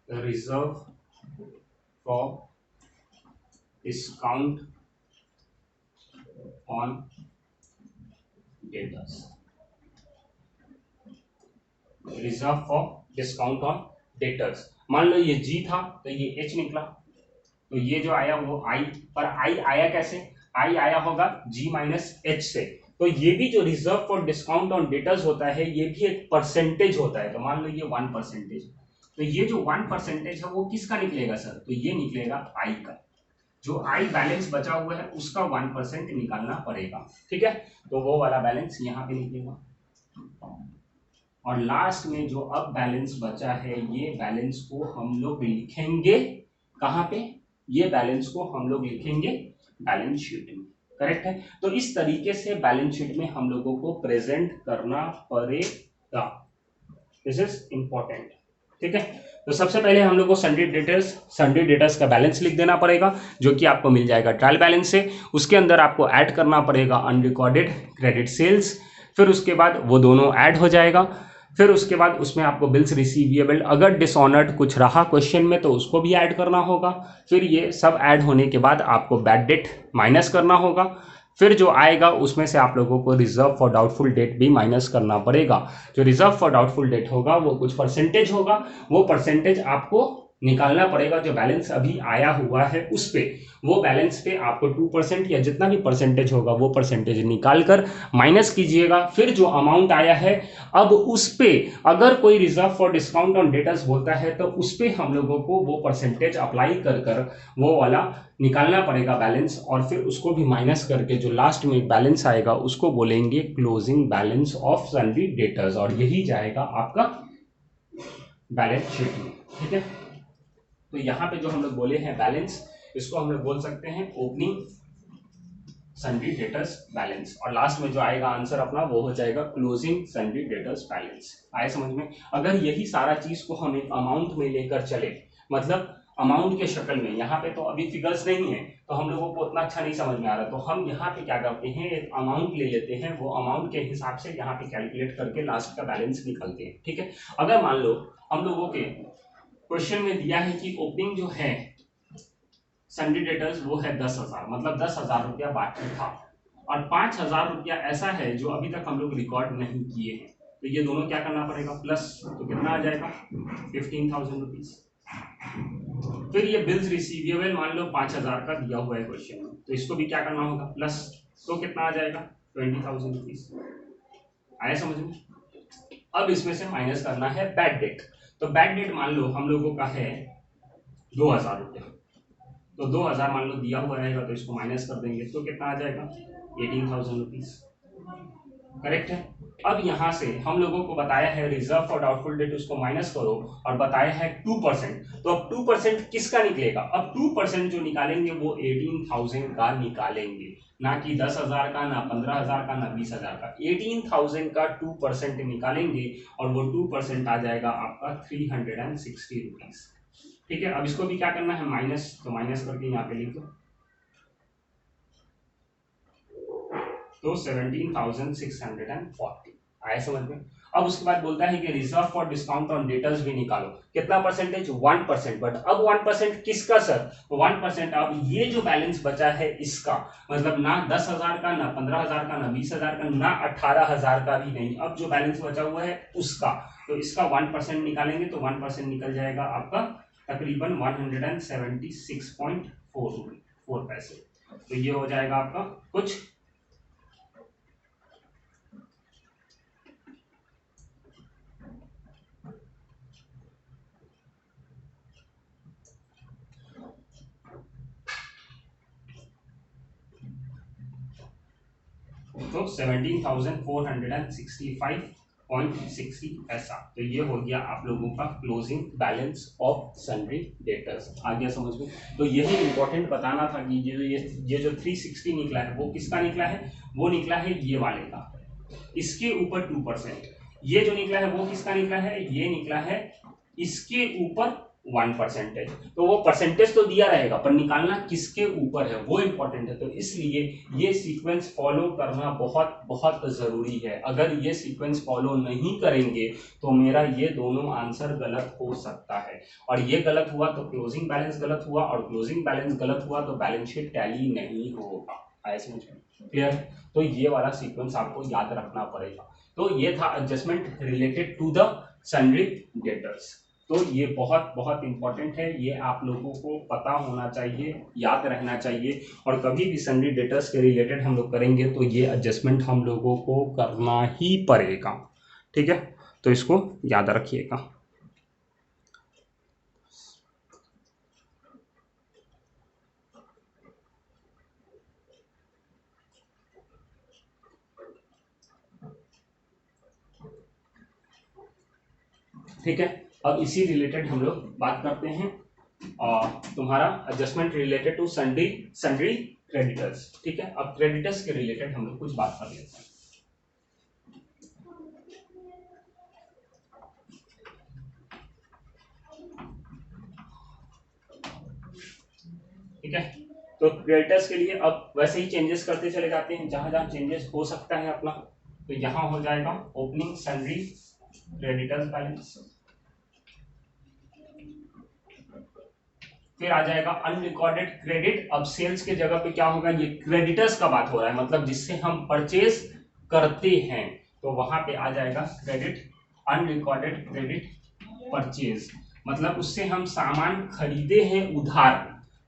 reserve for discount on debtors. Reserve for discount on debtors, मान लो ये G था तो ये H निकला, तो ये जो आया वो I, पर I आया कैसे, I आया होगा G माइनस H से। तो ये भी जो reserve for discount on debtors होता है ये भी एक परसेंटेज होता है, तो मान लो ये 1%, तो ये जो 1% है वो किसका निकलेगा सर, तो ये निकलेगा I का, जो I बैलेंस बचा हुआ है उसका 1% निकालना पड़ेगा, ठीक है। तो वो वाला बैलेंस यहाँ पे निकलेगा। और लास्ट में जो अब बैलेंस बचा है ये बैलेंस को हम लोग लिखेंगे कहाँ पे, ये बैलेंस को हम लोग लिखेंगे बैलेंस शीट में, करेक्ट है। तो इस तरीके से बैलेंस शीट में हम लोगों को प्रेजेंट करना पड़ेगा, दिस इज इंपॉर्टेंट, ठीक है। तो सबसे पहले हम लोग को सन्डे डेटर्स का बैलेंस लिख देना पड़ेगा, जो कि आपको मिल जाएगा ट्रायल बैलेंस से। उसके अंदर आपको ऐड करना पड़ेगा अनरिकॉर्डेड क्रेडिट सेल्स, फिर उसके बाद वो दोनों ऐड हो जाएगा। फिर उसके बाद उसमें आपको बिल्स रिसीवेबल, अगर डिसऑनर्ड कुछ रहा क्वेश्चन में तो उसको भी ऐड करना होगा। फिर ये सब ऐड होने के बाद आपको बैड डेट माइनस करना होगा। फिर जो आएगा उसमें से आप लोगों को रिजर्व फॉर डाउटफुल डेट भी माइनस करना पड़ेगा। जो रिजर्व फॉर डाउटफुल डेट होगा वो कुछ परसेंटेज होगा, वो परसेंटेज आपको निकालना पड़ेगा। जो बैलेंस अभी आया हुआ है उस पे, वो बैलेंस पे आपको 2% या जितना भी परसेंटेज होगा वो परसेंटेज निकाल कर माइनस कीजिएगा। फिर जो अमाउंट आया है अब उस पे अगर कोई reserve for discount on debtors बोलता है तो उस पे हम लोगों को वो परसेंटेज अप्लाई कर कर वो वाला निकालना पड़ेगा बैलेंस, और फिर उसको भी माइनस करके जो लास्ट में बैलेंस आएगा उसको बोलेंगे closing balance of sundry debtors, और यही जाएगा आपका बैलेंस शीट में, ठीक है। तो यहाँ पे जो हम लोग बोले हैं बैलेंस, इसको हम लोग बोल सकते हैं ओपनिंग सन्ड्री डेटर्स बैलेंस, और लास्ट में जो आएगा आंसर अपना वो हो जाएगा क्लोजिंग सन्ड्री डेटर्स बैलेंस। आए समझ में। अगर यही सारा चीज को हम एक अमाउंट में लेकर चले, मतलब अमाउंट के शक्ल में, यहाँ पे तो अभी फिगर्स नहीं है तो हम लोगों को उतना अच्छा नहीं समझ में आ रहा, तो हम यहाँ पे क्या करते हैं एक अमाउंट ले लेते हैं, वो अमाउंट के हिसाब से यहाँ पे कैलकुलेट करके लास्ट का बैलेंस निकालते हैं, ठीक है। अगर मान लो हम लोगों के क्वेश्चन में दिया है कि ओपनिंग जो है सन्डी डेटर्स वो है 10,000, मतलब 10,000 रुपया बाकी था, और 5,000 रुपया ऐसा है जो अभी तक हम लोग रिकॉर्ड नहीं किए हैं, तो ये दोनों क्या करना पड़ेगा प्लस, तो कितना आ जाएगा 15,000 रुपीज। फिर ये बिल्स रिसीवेबल मान लो 5,000 का दिया हुआ है क्वेश्चन में, तो इसको भी क्या करना होगा प्लस, तो कितना आ जाएगा 20,000 रुपीज। आया समझ में? अब इसमें से माइनस करना है बैड डेट, तो बैड डेट मान लो हम लोगों का है 2,000 रुपया, तो 2,000 मान लो दिया हुआ रहेगा, तो इसको माइनस कर देंगे, तो कितना आ जाएगा 18,000 रुपीज। करेक्ट है। अब यहां से हम लोगों को बताया है रिजर्व फॉर डाउटफुल डेट, उसको माइनस करो, और बताया है 2%, तो अब 2% किसका निकलेगा, अब 2% जो निकालेंगे वो 18,000 का निकालेंगे, ना कि 10,000 का, ना 15,000 का, ना 20,000 का, 18,000 का 2% निकालेंगे, और वो 2% आ जाएगा आपका 360 रुपीज। ठीक है, अब इसको भी क्या करना है माइनस, तो माइनस करके यहाँ पे लिख दो, तो 17,640 आया समझ में। अब उसके बाद बोलता है कि reserve for discount on debtors भी निकालो, कितना परसेंटेज 1%, बट अब 1% किसका सर, तो 1% अब ये जो बैलेंस बचा है इसका, मतलब ना 10,000 का, ना 15,000 का, ना 20,000 का, ना 18,000 का भी नहीं, अब जो बैलेंस बचा हुआ है उसका, तो इसका 1% निकालेंगे, तो 1% निकल जाएगा आपका तकरीबन 176.4 पैसे, तो ये हो जाएगा आपका कुछ तो 17,465.60 ऐसा, तो ये हो गया आप लोगों का closing balance of sundry debtors. आ गया समझ में? तो यही इंपॉर्टेंट बताना था कि ये जो 360 निकला है वो किसका निकला है, वो निकला है ये वाले का, इसके ऊपर 2%, ये जो निकला है वो किसका निकला है, ये निकला है इसके ऊपर 1%, तो वो परसेंटेज तो दिया रहेगा पर निकालना किसके ऊपर है वो इंपॉर्टेंट है, तो इसलिए ये सीक्वेंस फॉलो करना बहुत बहुत जरूरी है। अगर ये सीक्वेंस फॉलो नहीं करेंगे तो मेरा ये दोनों आंसर गलत हो सकता है, और ये गलत हुआ तो क्लोजिंग बैलेंस गलत हुआ, और क्लोजिंग बैलेंस गलत हुआ तो बैलेंस शीट टैली नहीं होगा। आया समझ में? क्लियर? तो ये वाला सीक्वेंस आपको याद रखना पड़ेगा। तो ये था adjustment related to the sundry debtors, तो ये बहुत बहुत इंपॉर्टेंट है, ये आप लोगों को पता होना चाहिए, याद रहना चाहिए, और कभी भी सन्ड्री डेटर्स के रिलेटेड हम लोग करेंगे तो ये एडजस्टमेंट हम लोगों को करना ही पड़ेगा। ठीक है, तो इसको याद रखिएगा। ठीक है, अब इसी रिलेटेड हम लोग बात करते हैं, और तुम्हारा adjustment related to sundry creditors. ठीक है, अब क्रेडिटर्स के रिलेटेड हम लोग कुछ बात कर लेते हैं। ठीक है, तो क्रेडिटर्स के लिए अब वैसे ही चेंजेस करते चले जाते हैं, जहां जहां चेंजेस हो सकता है अपना, तो यहां हो जाएगा ओपनिंग सन्ड्री क्रेडिटर्स बैलेंस, फिर आ जाएगा अनरिकॉर्डेड क्रेडिट। अब सेल्स के जगह पे क्या होगा, ये क्रेडिटर्स का बात हो रहा है, मतलब जिससे हम परचेज करते हैं, तो वहां पे आ जाएगा क्रेडिट, अनरिकॉर्डेड क्रेडिट परचेज, मतलब उससे हम सामान खरीदे हैं उधार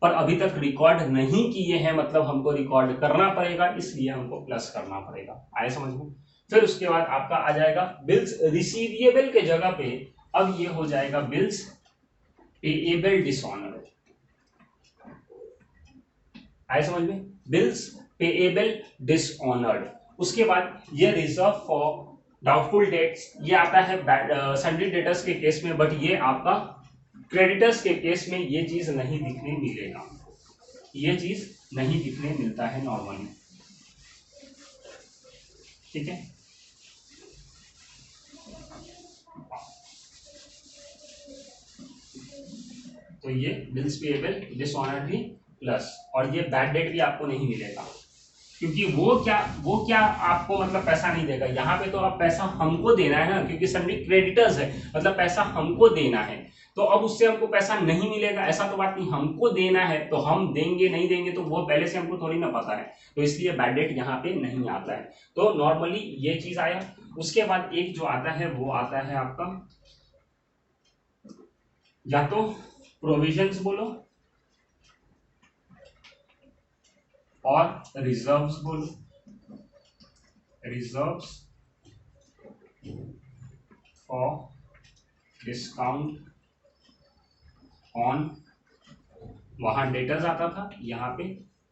पर अभी तक रिकॉर्ड नहीं किए हैं, मतलब हमको रिकॉर्ड करना पड़ेगा, इसलिए हमको प्लस करना पड़ेगा। आए समझ में? फिर उसके बाद आपका आ जाएगा बिल्स रिसीवेबल के जगह पे, अब ये हो जाएगा बिल्स पेएबल डिसऑनर्ड। आए समझ में? Bills payable dishonoured. उसके बाद ये रिजर्व फॉर डाउटफुल डेट्स, ये आता है सन्ड्री डेटर्स के केस में, बट ये आपका क्रेडिटर्स के केस में ये चीज नहीं दिखने मिलेगा, ये चीज नहीं दिखने मिलता है नॉर्मली। ठीक है, तो ये बिल्स पेएबल डिसऑनर्ड भी प्लस, और ये बैड डेट भी आपको नहीं मिलेगा, क्योंकि वो क्या आपको मतलब पैसा नहीं देगा, यहाँ पे तो अब पैसा हमको देना है ना, क्योंकि सन्ड्री क्रेडिटर्स है, मतलब पैसा हमको देना है, तो अब उससे हमको पैसा नहीं मिलेगा ऐसा तो बात नहीं, हमको देना है तो हम देंगे, नहीं देंगे तो वो पहले से हमको थोड़ी ना पता है, तो इसलिए बैड डेट यहाँ पे नहीं आता है। तो नॉर्मली ये चीज आया। उसके बाद एक जो आता है वो आता है आपका या तो प्रोविजंस बोलो और रिजर्व्स बोलो, रिजर्व्स फॉर डिस्काउंट ऑन, वहां डेटर्स आता था, यहाँ पे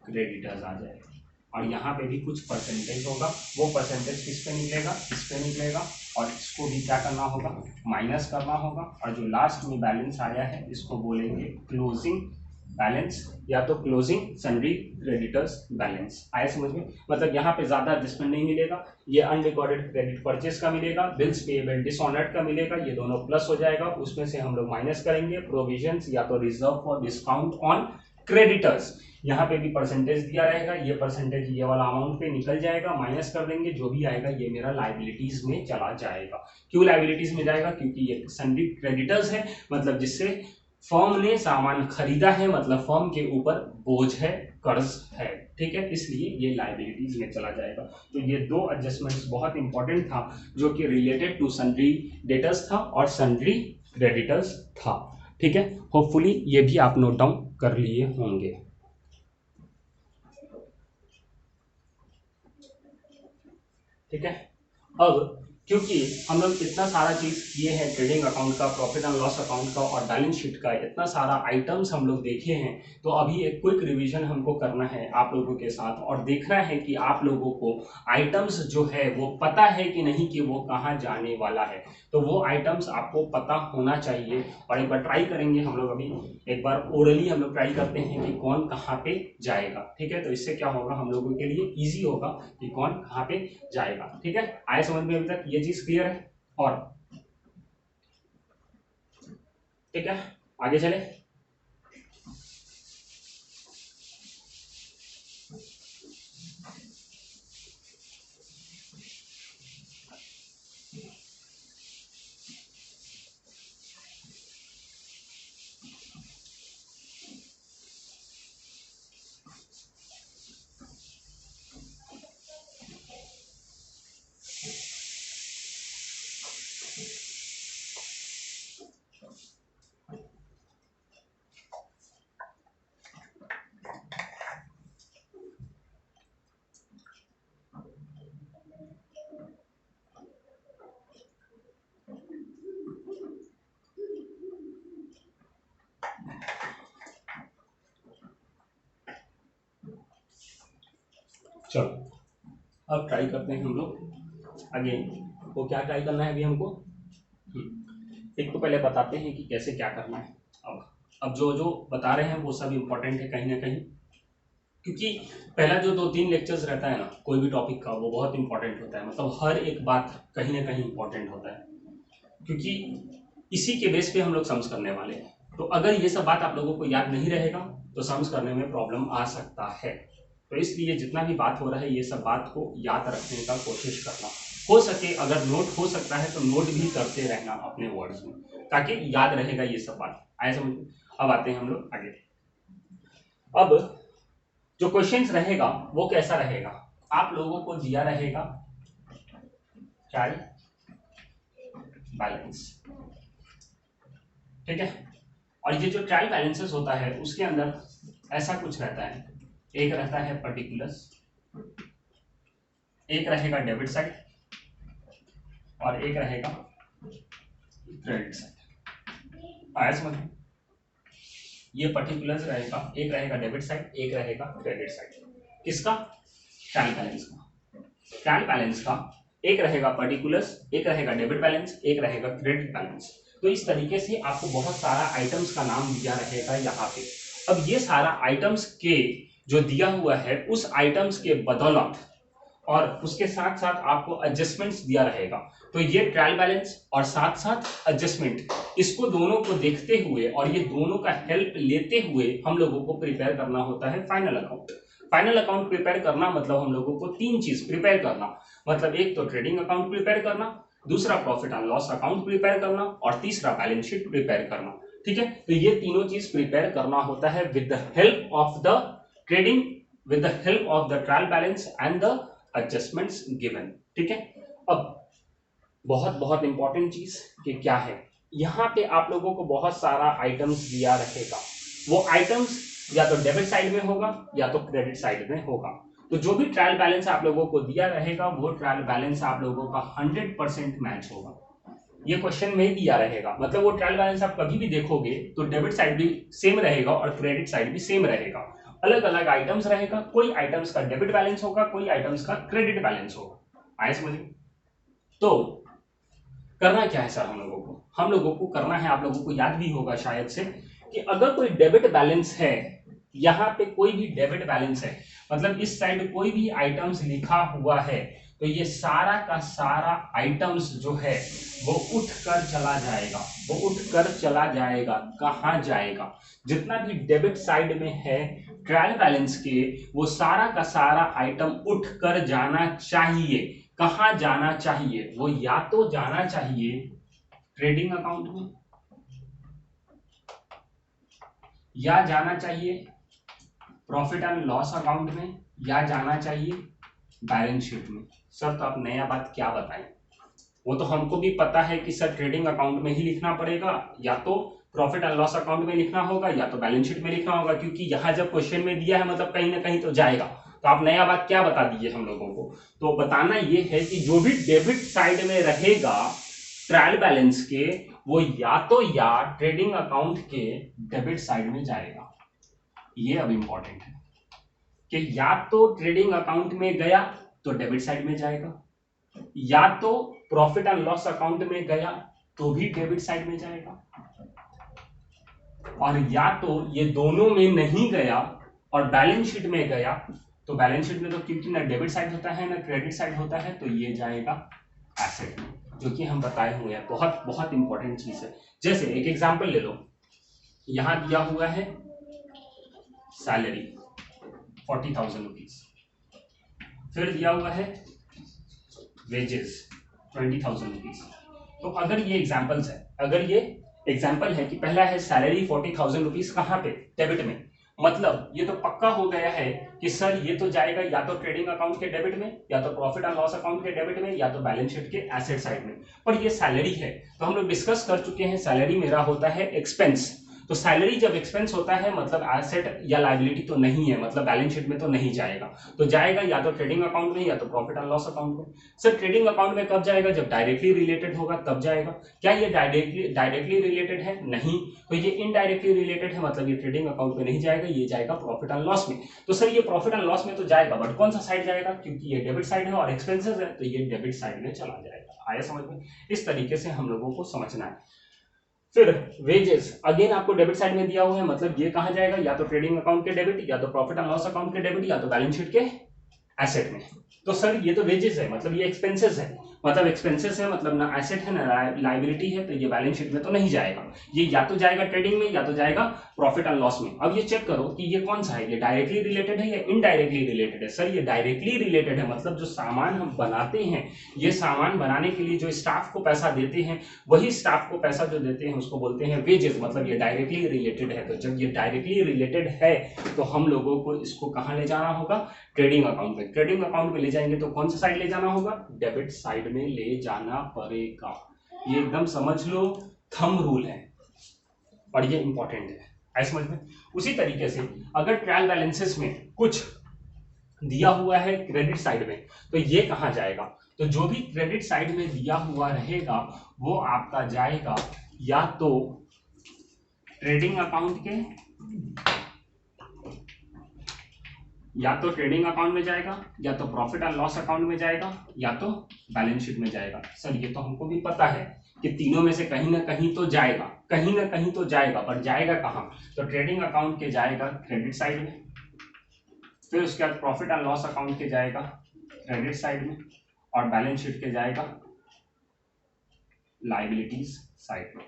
क्रेडिटर्स आ जाएगा, और यहाँ पे भी कुछ परसेंटेज होगा, वो परसेंटेज किस पे निकलेगा, इस पे निकलेगा, और इसको भी क्या करना होगा, माइनस करना होगा, और जो लास्ट में बैलेंस आया है इसको बोलेंगे क्लोजिंग बैलेंस या तो क्लोजिंग सन्ड्री क्रेडिटर्स बैलेंस। आया समझ में? मतलब यहाँ पे ज्यादा एडजस्टमेंट नहीं मिलेगा, ये अनरिकॉर्डेड क्रेडिट परचेस का मिलेगा, बिल्स पेएबल डिसऑनर्ड का मिलेगा, ये दोनों प्लस हो जाएगा, उसमें से हम लोग माइनस करेंगे प्रोविजंस या तो reserve for discount on creditors, यहाँ पे भी परसेंटेज दिया रहेगा, ये परसेंटेज ये वाला अमाउंट पे निकल जाएगा, माइनस कर देंगे, जो भी आएगा ये मेरा लायबिलिटीज में चला जाएगा। क्यों लायबिलिटीज में जाएगा? क्योंकि ये सन्ड्री क्रेडिटर्स है, मतलब जिससे फर्म ने सामान खरीदा है, मतलब फर्म के ऊपर बोझ है, कर्ज है, ठीक है, इसलिए ये लायबिलिटीज में चला जाएगा। तो ये दो एडजस्टमेंट्स बहुत इंपॉर्टेंट था जो कि रिलेटेड टू सन्ड्री डेटर्स था और सन्ड्री क्रेडिटर्स था, ठीक है। होपफुली ये भी आप नोट डाउन कर लिए होंगे। ठीक है, अब क्योंकि हम लोग इतना सारा चीज किए हैं, ट्रेडिंग अकाउंट का, प्रॉफिट एंड लॉस अकाउंट का और बैलेंस शीट का, इतना सारा आइटम्स हम लोग देखे हैं, तो अभी एक क्विक रिवीजन हमको करना है आप लोगों के साथ और देखना है कि आप लोगों को आइटम्स जो है वो पता है कि नहीं कि वो कहाँ जाने वाला है। तो वो आइटम्स आपको पता होना चाहिए, और एक बार ट्राई करेंगे हम लोग, अभी एक बार ओरली हम लोग ट्राई करते हैं कि कौन कहाँ पे जाएगा, ठीक है। तो इससे क्या होगा, हम लोगों के लिए ईजी होगा कि कौन कहाँ पे जाएगा, ठीक है। आए समझ में अभी तक ये चीज क्लियर है? और ठीक है, आगे चले। चलो अब ट्राई करते हैं हम लोग अगेन। वो क्या ट्राई करना है अभी हमको, एक तो पहले बताते हैं कि कैसे क्या करना है। अब जो जो बता रहे हैं वो सब इम्पोर्टेंट है कहीं ना कहीं, क्योंकि पहला जो 2-3 लेक्चर्स रहता है ना कोई भी टॉपिक का, वो बहुत इंपॉर्टेंट होता है, मतलब हर एक बात कहीं ना कहीं इंपॉर्टेंट होता है, क्योंकि इसी के बेस पे हम लोग सम्स करने वाले हैं। तो अगर ये सब बात आप लोगों को याद नहीं रहेगा तो सम्स करने में प्रॉब्लम आ सकता है। तो इसलिए जितना भी बात हो रहा है ये सब बात को याद रखने का कोशिश करना, हो सके अगर नोट हो सकता है तो नोट भी करते रहना अपने वर्ड्स में, ताकि याद रहेगा ये सब बात। आए समझ? अब आते हैं हम लोग आगे। अब जो क्वेश्चंस रहेगा वो कैसा रहेगा, आप लोगों को दिया रहेगा ट्रायल बैलेंस, ठीक है। और ये जो ट्रायल बैलेंसेस होता है उसके अंदर ऐसा कुछ रहता है, एक रहता है पर्टिकुलर्स, एक रहेगा डेबिट साइड और एक रहेगा क्रेडिट साइड। आया समझ? ये पर्टिकुलर्स रहेगा, एक रहेगा डेबिट साइड, एक रहेगा क्रेडिट साइड। किसका? ट्रायल बैलेंस का। ट्रायल बैलेंस का एक रहेगा पर्टिकुलर्स, एक रहेगा डेबिट बैलेंस, एक रहेगा क्रेडिट बैलेंस। तो इस तरीके से आपको बहुत सारा आइटम्स का नाम दिया रहेगा यहाँ पे। अब ये सारा आइटम्स के जो दिया हुआ है उस आइटम्स के बदौलत और उसके साथ साथ आपको एडजस्टमेंट्स दिया रहेगा। तो ये ट्रायल बैलेंस और साथ साथ एडजस्टमेंट, इसको दोनों को देखते हुए और ये दोनों का हेल्प लेते हुए हम लोगों को प्रिपेयर करना होता है final account. Final account prepare करना मतलब हम लोगों को 3 चीज प्रिपेयर करना, मतलब एक तो ट्रेडिंग अकाउंट प्रिपेयर करना, दूसरा profit and loss account prepare करना और तीसरा बैलेंस शीट प्रिपेयर करना। ठीक है, तो ये तीनों चीज प्रिपेयर करना होता है with the help of the trading, with the help of the trial balance and the adjustments given. ठीक है, अब बहुत बहुत इंपॉर्टेंट चीज कि क्या है, यहाँ पे आप लोगों को बहुत सारा आइटम्स दिया रहेगा, वो आइटम्स या तो डेबिट साइड में होगा या तो क्रेडिट साइड में होगा। तो जो भी ट्रायल बैलेंस आप लोगों को दिया रहेगा वो ट्रायल बैलेंस आप लोगों का 100% मैच होगा। ये क्वेश्चन में ही दिया रहेगा, मतलब वो ट्रायल बैलेंस आप कभी भी देखोगे तो डेबिट साइड भी सेम रहेगा और क्रेडिट साइड भी सेम रहेगा, अलग अलग आइटम्स रहेगा, कोई आइटम्स का डेबिट बैलेंस होगा, कोई आइटम्स का क्रेडिट बैलेंस होगा। आए समझ? तो करना क्या है सर हम लोगों को करना है, आप लोगों को याद भी होगा शायद से कि अगर कोई डेबिट बैलेंस है, यहाँ पे कोई भी डेबिट बैलेंस है, मतलब इस साइड कोई भी आइटम्स लिखा हुआ है, तो ये सारा का सारा आइटम्स जो है वो उठ कर चला जाएगा, वो उठ कर चला जाएगा। कहाँ जाएगा? जितना भी डेबिट साइड में है ट्रायल बैलेंस के, वो सारा का सारा आइटम उठ कर जाना चाहिए। कहाँ जाना चाहिए? वो या तो जाना चाहिए ट्रेडिंग अकाउंट में, या जाना चाहिए प्रॉफिट एंड लॉस अकाउंट में, या जाना चाहिए बैलेंस शीट में। सर तो आप नया बात क्या बताएं? वो तो हमको भी पता है कि सर ट्रेडिंग अकाउंट में ही लिखना पड़ेगा, या तो प्रॉफिट एंड लॉस अकाउंट में लिखना होगा, या तो बैलेंस शीट में लिखना होगा, क्योंकि यहां जब क्वेश्चन में दिया है मतलब कहीं ना कहीं तो जाएगा। तो आप नया बात क्या बता दीजिए हम लोगों को? तो बताना ये है कि जो भी डेबिट साइड में रहेगा ट्रायल बैलेंस के, वो या तो या ट्रेडिंग अकाउंट के डेबिट साइड में जाएगा। ये अब इंपॉर्टेंट है कि या तो ट्रेडिंग अकाउंट में गया तो डेबिट साइड में जाएगा, या तो प्रॉफिट एंड लॉस अकाउंट में गया तो भी डेबिट साइड में जाएगा, और या तो ये दोनों में नहीं गया और बैलेंस शीट में गया, तो बैलेंस शीट में तो क्योंकि ना डेबिट साइड होता है ना क्रेडिट साइड होता है, तो ये जाएगा एसेट में, जो कि हम बताए हुए हैं। बहुत बहुत इंपॉर्टेंट चीज है। जैसे एक एग्जांपल ले लो, यहां दिया हुआ है सैलरी 40,000 रुपीज, फिर दिया हुआ है वेजेस 20,000 रुपीज। तो अगर ये एग्जाम्पल्स है, अगर ये एग्जाम्पल है कि पहला है सैलरी 40,000 रुपीज, कहाँ पे? डेबिट में, मतलब ये तो पक्का हो गया है कि सर ये तो जाएगा या तो ट्रेडिंग अकाउंट के डेबिट में, या तो प्रॉफिट एंड लॉस अकाउंट के डेबिट में, या तो बैलेंस शीट के एसेट साइड में। पर ये सैलरी है, तो हम लोग डिस्कस कर चुके हैं सैलरी मेरा होता है एक्सपेंस। तो सैलरी जब एक्सपेंस होता है मतलब एसेट या लायबिलिटी तो नहीं है, मतलब बैलेंस शीट में तो नहीं जाएगा, तो जाएगा या तो ट्रेडिंग अकाउंट में या तो प्रॉफिट एंड लॉस अकाउंट में। सर ट्रेडिंग अकाउंट में कब जाएगा? जब डायरेक्टली रिलेटेड होगा तब जाएगा। क्या ये डायरेक्टली रिलेटेड है? नहीं। तो ये इनडायरेक्टली रिलेटेड है, मतलब ये ट्रेडिंग अकाउंट में नहीं जाएगा, ये जाएगा प्रॉफिट एंड लॉस में। तो सर ये प्रॉफिट एंड लॉस में तो जाएगा, बट कौन सा साइड जाएगा? क्योंकि ये डेबिट साइड है और एक्सपेंसेस है, तो ये डेबिट साइड में चला जाएगा। आया समझ में? इस तरीके से हम लोगों को समझना है। फिर वेजेस अगेन आपको डेबिट साइड में दिया हुआ है, मतलब ये कहां जाएगा? या तो ट्रेडिंग अकाउंट के डेबिट, या तो प्रॉफिट एंड लॉस अकाउंट के डेबिट, या तो बैलेंस शीट के एसेट में। तो सर ये तो वेजेस है, मतलब ये एक्सपेंसेस है, मतलब एक्सपेंसेस है, मतलब ना एसेट है ना लायबिलिटी है, तो ये बैलेंस शीट में तो नहीं जाएगा। ये या तो जाएगा ट्रेडिंग में या तो जाएगा प्रॉफिट एंड लॉस में। अब ये चेक करो कि ये कौन सा है, ये डायरेक्टली रिलेटेड है या इनडायरेक्टली रिलेटेड है? सर ये डायरेक्टली रिलेटेड है, मतलब जो सामान हम बनाते हैं, ये सामान बनाने के लिए जो स्टाफ को पैसा देते हैं, वही स्टाफ को पैसा जो देते हैं उसको बोलते हैं वेजेस, मतलब ये डायरेक्टली रिलेटेड है। तो जब ये डायरेक्टली रिलेटेड है तो हम लोगों को इसको कहां ले जाना होगा? ट्रेडिंग अकाउंट में। ट्रेडिंग अकाउंट में ले जाएंगे तो कौन सा साइड ले जाना होगा? डेबिट साइड में ले जाना पड़ेगा। ये एकदम समझ लो, थंब रूल है और ये इंपॉर्टेंट है। ऐसे समझ में? उसी तरीके से अगर ट्रायल बैलेंसेस में कुछ दिया हुआ है क्रेडिट साइड में, तो ये कहां जाएगा? तो जो भी क्रेडिट साइड में दिया हुआ रहेगा वो आपका जाएगा या तो ट्रेडिंग अकाउंट के, या तो ट्रेडिंग अकाउंट में जाएगा, या तो प्रॉफिट एंड लॉस अकाउंट में जाएगा, या तो बैलेंस शीट में जाएगा। सर ये तो हमको भी पता है कि तीनों में से कहीं ना कहीं तो जाएगा, कहीं ना कहीं तो जाएगा, पर जाएगा कहां? तो ट्रेडिंग अकाउंट के जाएगा क्रेडिट साइड में, फिर उसके बाद प्रॉफिट एंड लॉस अकाउंट के जाएगा क्रेडिट साइड में, और बैलेंस शीट के जाएगा लायबिलिटीज साइड में।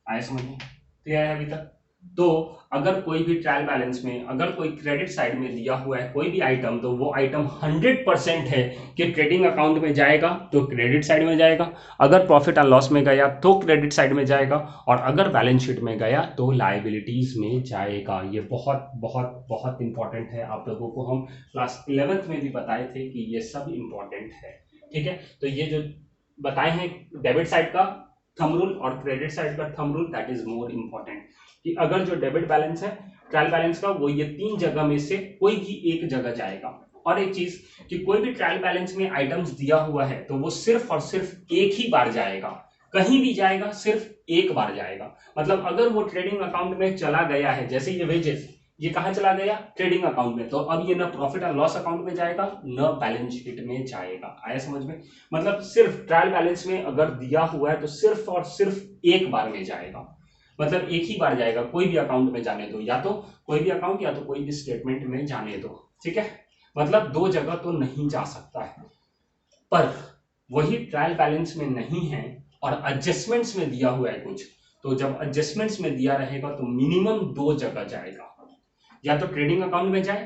आए समझ में? क्लियर है अभी तक? तो अगर कोई भी ट्रायल बैलेंस में अगर कोई क्रेडिट साइड में दिया हुआ है कोई भी आइटम, तो वो आइटम 100% है कि ट्रेडिंग अकाउंट में जाएगा तो क्रेडिट साइड में जाएगा, अगर प्रॉफिट एंड लॉस में गया तो क्रेडिट साइड में जाएगा, और अगर बैलेंस शीट में गया तो लायबिलिटीज में जाएगा। ये बहुत बहुत बहुत इंपॉर्टेंट है, आप लोगों को हम क्लास 11th में भी बताए थे कि ये सब इंपॉर्टेंट है। ठीक है, तो ये जो बताए हैं डेबिट साइड का थंब रूल और क्रेडिट साइड का thumb rule, that is more important, कि अगर जो डेबिट बैलेंस है ट्रायल बैलेंस का, वो ये 3 जगह में से कोई भी एक जगह जाएगा। और एक चीज कि कोई भी ट्रायल बैलेंस में आइटम्स दिया हुआ है तो वो सिर्फ और सिर्फ एक ही बार जाएगा, कहीं भी जाएगा सिर्फ एक बार जाएगा। मतलब अगर वो ट्रेडिंग अकाउंट में चला गया है, जैसे ये वेजेस, ये कहां चला गया, ट्रेडिंग अकाउंट में, तो अब ये ना प्रॉफिट एंड लॉस अकाउंट में जाएगा न बैलेंस शीट में जाएगा। आया समझ में? मतलब सिर्फ ट्रायल बैलेंस में अगर दिया हुआ है तो सिर्फ और सिर्फ एक बार में जाएगा, मतलब एक ही बार जाएगा, कोई भी अकाउंट में जाने दो, या तो कोई भी अकाउंट या तो कोई भी स्टेटमेंट में जाने दो। ठीक है, मतलब दो जगह तो नहीं जा सकता है। पर वही ट्रायल बैलेंस में नहीं है और एडजस्टमेंट्स में दिया हुआ है कुछ, तो जब एडजस्टमेंट्स में दिया रहेगा तो मिनिमम दो जगह जाएगा, या तो ट्रेडिंग अकाउंट में जाए,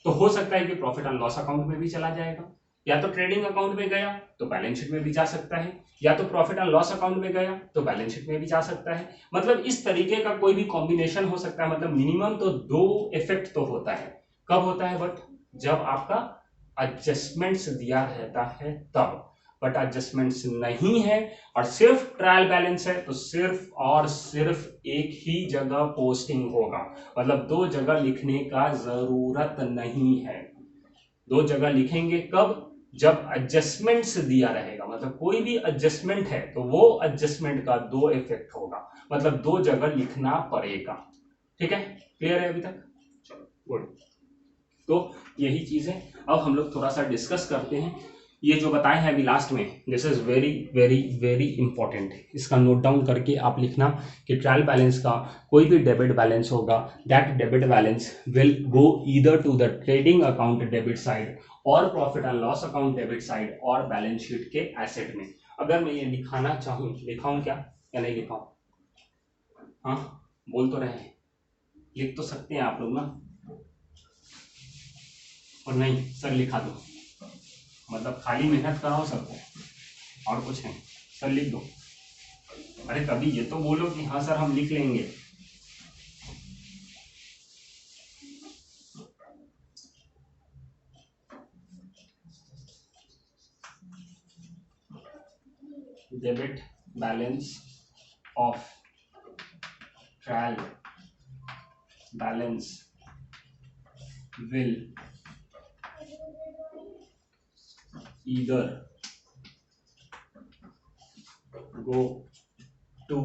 तो हो सकता है कि प्रॉफिट एंड लॉस अकाउंट में भी चला जाएगा, या तो ट्रेडिंग अकाउंट में गया तो बैलेंस शीट में भी जा सकता है, या तो प्रॉफिट एंड लॉस अकाउंट में गया तो बैलेंस शीट में भी जा सकता है। मतलब इस तरीके का कोई भी कॉम्बिनेशन हो सकता है। मतलब मिनिमम तो दो इफेक्ट तो होता है। कब होता है बट? जब आपका एडजस्टमेंट्स दिया रहता है तब। बट एडजस्टमेंट्स नहीं है और सिर्फ ट्रायल बैलेंस है तो सिर्फ और सिर्फ एक ही जगह पोस्टिंग होगा। मतलब दो जगह लिखने का जरूरत नहीं है। दो जगह लिखेंगे कब? जब एडजस्टमेंट्स दिया रहेगा, मतलब कोई भी एडजस्टमेंट है तो वो एडजस्टमेंट का दो इफेक्ट होगा, मतलब दो जगह लिखना पड़ेगा। ठीक है, क्लियर है अभी तक? चलो गुड। तो यही चीज है। अब हम लोग थोड़ा सा डिस्कस करते हैं ये जो बताए हैं अभी लास्ट में। This is very very very important, इसका नोट डाउन करके आप लिखना कि ट्रायल बैलेंस का कोई भी डेबिट बैलेंस होगा, that debit balance will go either to the trading account debit side और profit and loss account debit side और बैलेंस शीट के एसेट में। अगर मैं ये लिखाना चाहूँ, लिखाऊं क्या या नहीं लिखाऊं? हाँ, बोल तो रहे हैं, लिख तो सकते हैं आप लोग ना? और नहीं सर लिखा दो, मतलब खाली मेहनत कराओ सबको और कुछ नहीं, सर लिख दो। अरे कभी ये तो बोलो कि हाँ सर हम लिख लेंगे। Debit balance of trial balance will either go to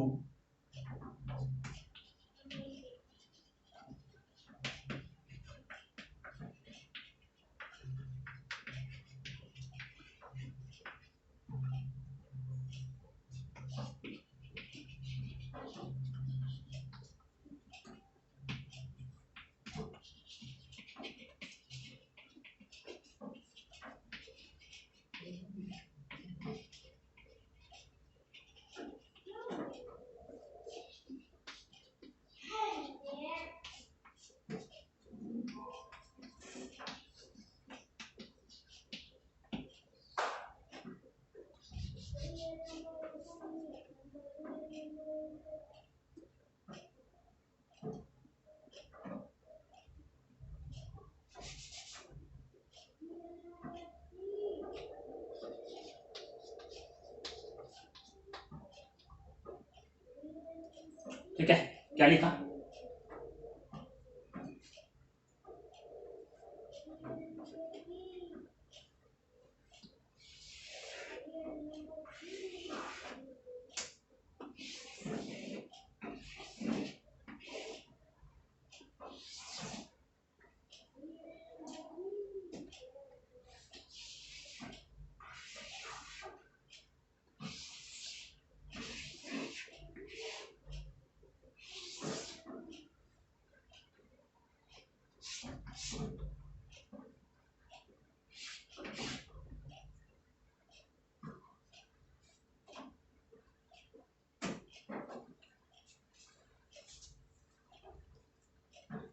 ठीक है, क्या लिखा?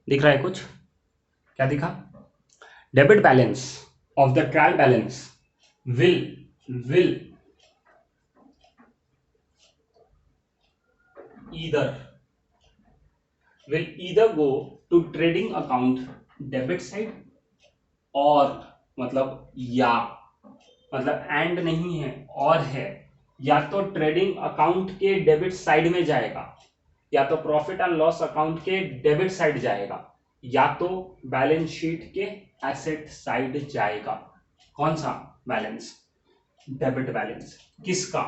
दिख रहा है कुछ? क्या दिखा? Debit balance of the trial balance will either go to trading account debit side, और मतलब या, मतलब एंड नहीं है और है, या तो ट्रेडिंग अकाउंट के डेबिट साइड में जाएगा, या तो प्रॉफिट एंड लॉस अकाउंट के डेबिट साइड जाएगा, या तो बैलेंस शीट के एसेट साइड जाएगा। कौन सा बैलेंस? Debit balance. किसका?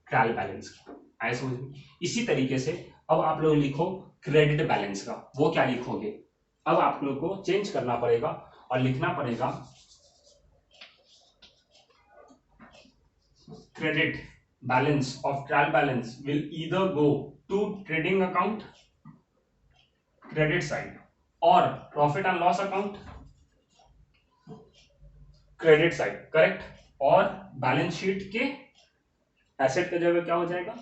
ट्रायल बैलेंस का। आए समझ में? इसी तरीके से अब आप लोग लिखो क्रेडिट बैलेंस का। वो क्या लिखोगे? अब आप लोग को चेंज करना पड़ेगा और लिखना पड़ेगा credit balance of trial balance will either go to trading account credit side or profit and loss account credit side, correct. और बैलेंस शीट के एसेट के जगह क्या हो जाएगा?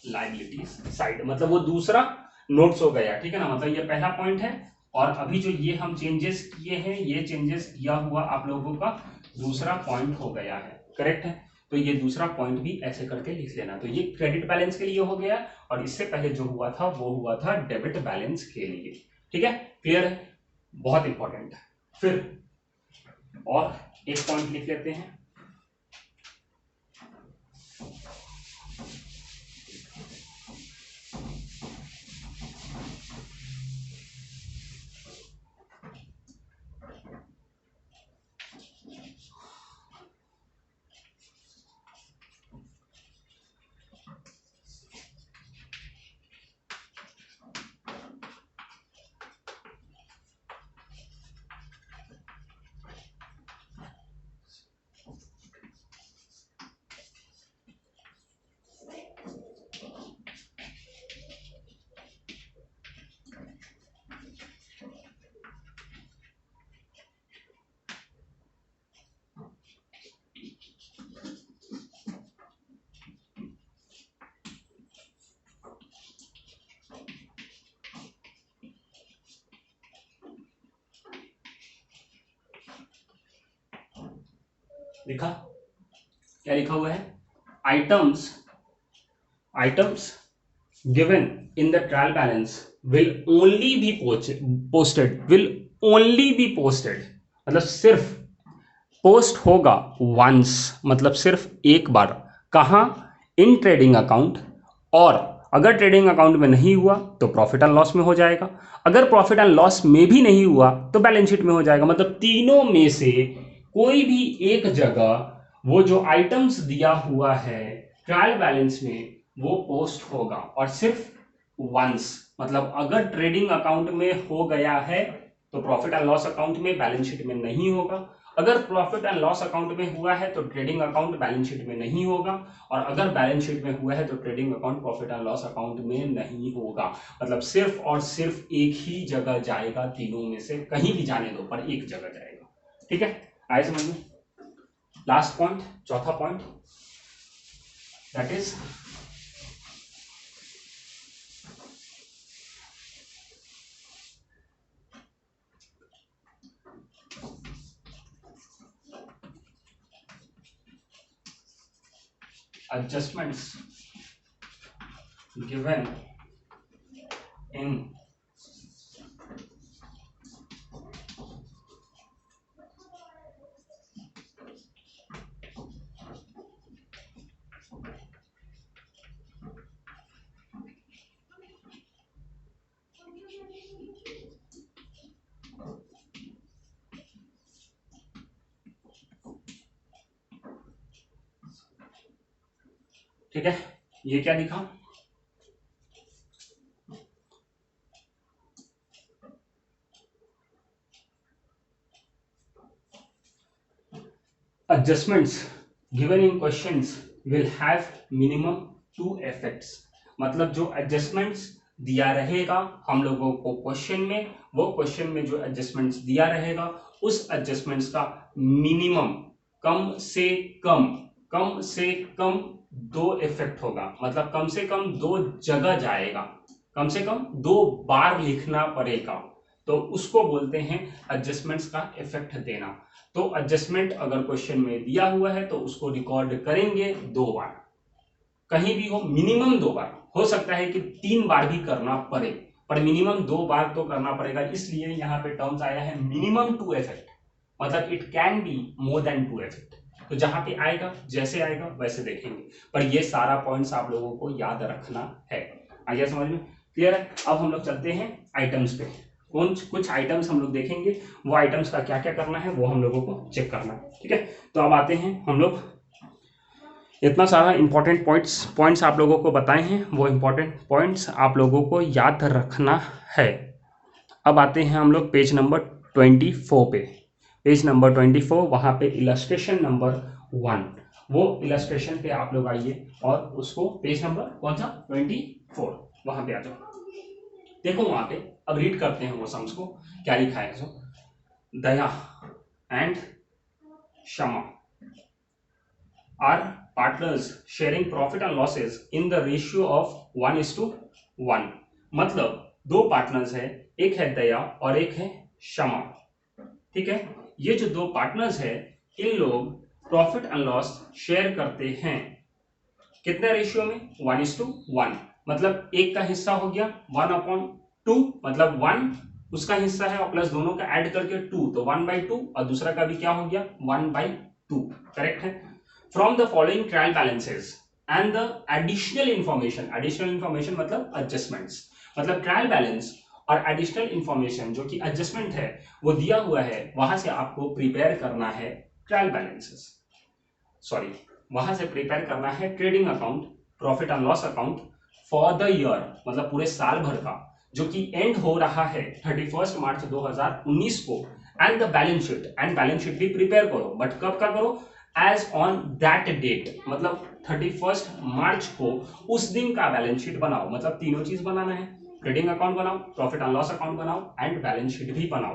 लायबिलिटीज साइड, मतलब वो दूसरा नोट्स हो गया, ठीक है ना। मतलब ये पहला पॉइंट है, और अभी जो ये हम चेंजेस किए हैं, ये चेंजेस किया हुआ आप लोगों का दूसरा पॉइंट हो गया है, करेक्ट है। तो ये दूसरा पॉइंट भी ऐसे करके लिख लेना। तो ये क्रेडिट बैलेंस के लिए हो गया, और इससे पहले जो हुआ था वो हुआ था डेबिट बैलेंस के लिए, ठीक है। क्लियर है? बहुत इंपॉर्टेंट है। फिर और एक पॉइंट लिख लेते हैं, लिखा? क्या लिखा हुआ है? Items given in the trial balance will only be posted, मतलब सिर्फ पोस्ट होगा वंस, मतलब सिर्फ एक बार। कहां? इन ट्रेडिंग अकाउंट, और अगर ट्रेडिंग अकाउंट में नहीं हुआ तो प्रॉफिट एंड लॉस में हो जाएगा, अगर प्रॉफिट एंड लॉस में भी नहीं हुआ तो बैलेंस शीट में हो जाएगा। मतलब तीनों में से कोई भी एक जगह वो जो आइटम्स दिया हुआ है ट्रायल बैलेंस में वो पोस्ट होगा, और सिर्फ वंस। मतलब अगर ट्रेडिंग अकाउंट में हो गया है तो प्रॉफिट एंड लॉस अकाउंट में, बैलेंस शीट में नहीं होगा। अगर प्रॉफिट एंड लॉस अकाउंट में हुआ है तो ट्रेडिंग अकाउंट बैलेंस शीट में नहीं होगा, और अगर बैलेंस शीट में हुआ है तो trading account profit and loss account में नहीं होगा। मतलब सिर्फ और सिर्फ एक ही जगह जाएगा, तीनों में से कहीं भी जाने दो पर एक जगह जाएगा, ठीक है। आए समझ में? लास्ट पॉइंट, चौथा point, that is adjustments given in ठीक है। ये क्या लिखा? adjustments given in questions will have minimum 2 effects। मतलब जो एडजस्टमेंट्स दिया रहेगा हम लोगों को क्वेश्चन में, वो क्वेश्चन में जो एडजस्टमेंट्स दिया रहेगा उस एडजस्टमेंट्स का मिनिमम, कम से कम 2 इफेक्ट होगा। मतलब कम से कम 2 जगह जाएगा, कम से कम 2 बार लिखना पड़ेगा, तो उसको बोलते हैं एडजस्टमेंट्स का इफेक्ट देना। तो एडजस्टमेंट अगर क्वेश्चन में दिया हुआ है तो उसको रिकॉर्ड करेंगे 2 बार, कहीं भी हो मिनिमम 2 बार, हो सकता है कि 3 बार भी करना पड़े, पर मिनिमम 2 बार तो करना पड़ेगा। इसलिए यहाँ पे टर्म्स आया है मिनिमम 2 इफेक्ट, मतलब it can be more than 2 effect. तो जहां पे आएगा जैसे आएगा वैसे देखेंगे, पर ये सारा पॉइंट्स आप लोगों को याद रखना है। आ गया समझ में? क्लियर है? अब हम लोग चलते हैं आइटम्स पे। कुछ आइटम्स हम लोग देखेंगे, वो आइटम्स का क्या क्या करना है वो हम लोगों को चेक करना है। ठीक है, तो अब आते हैं हम लोग, इतना सारा इंपॉर्टेंट पॉइंट्स आप लोगों को बताए हैं, वो इंपॉर्टेंट पॉइंट्स आप लोगों को याद रखना है। अब आते हैं हम लोग पेज नंबर 24 पे। पेज नंबर 24, वहां पे इलस्ट्रेशन नंबर 1, वो इलस्ट्रेशन पे आप लोग आइए और उसको पेज नंबर कौन सा 24 वहां पे आ जाओ। देखो वहां पे अब रीड करते हैं वो सम्स को, क्या लिखा है। Daya and Kshama are partners sharing profit and losses in the ratio of 1:1। मतलब 2 पार्टनर्स है, एक है दया और एक है क्षमा। ठीक है, ये जो 2 पार्टनर्स है, इन लोग प्रॉफिट एंड लॉस शेयर करते हैं। कितने रेशियो में? 1:1। मतलब एक का हिस्सा हो गया 1/2, मतलब 1 उसका हिस्सा है और प्लस दोनों का ऐड करके 2, तो 1/2, और दूसरा का भी क्या हो गया 1/2। करेक्ट है। From the following trial balances and the additional information मतलब एडजस्टमेंट्स, मतलब ट्रायल बैलेंस और एडिशनल इंफॉर्मेशन जो कि एडजस्टमेंट है वो दिया हुआ है, वहां से आपको प्रिपेयर करना है ट्रायल बैलेंसेस, सॉरी वहां से प्रिपेयर करना है trading account, profit and loss account for the year, मतलब पूरे साल भर का, जो कि एंड हो रहा है 31 मार्च 2019 को। And the balance sheet, and balance sheet भी प्रिपेयर करो, बट कब का करो? एज ऑन दैट डेट, मतलब 31 मार्च को उस दिन का बैलेंस शीट बनाओ। मतलब तीनों चीज बनाना है, ट्रेडिंग अकाउंट बनाओ, प्रॉफिट एंड लॉस अकाउंट बनाओ एंड बैलेंस शीट भी बनाओ।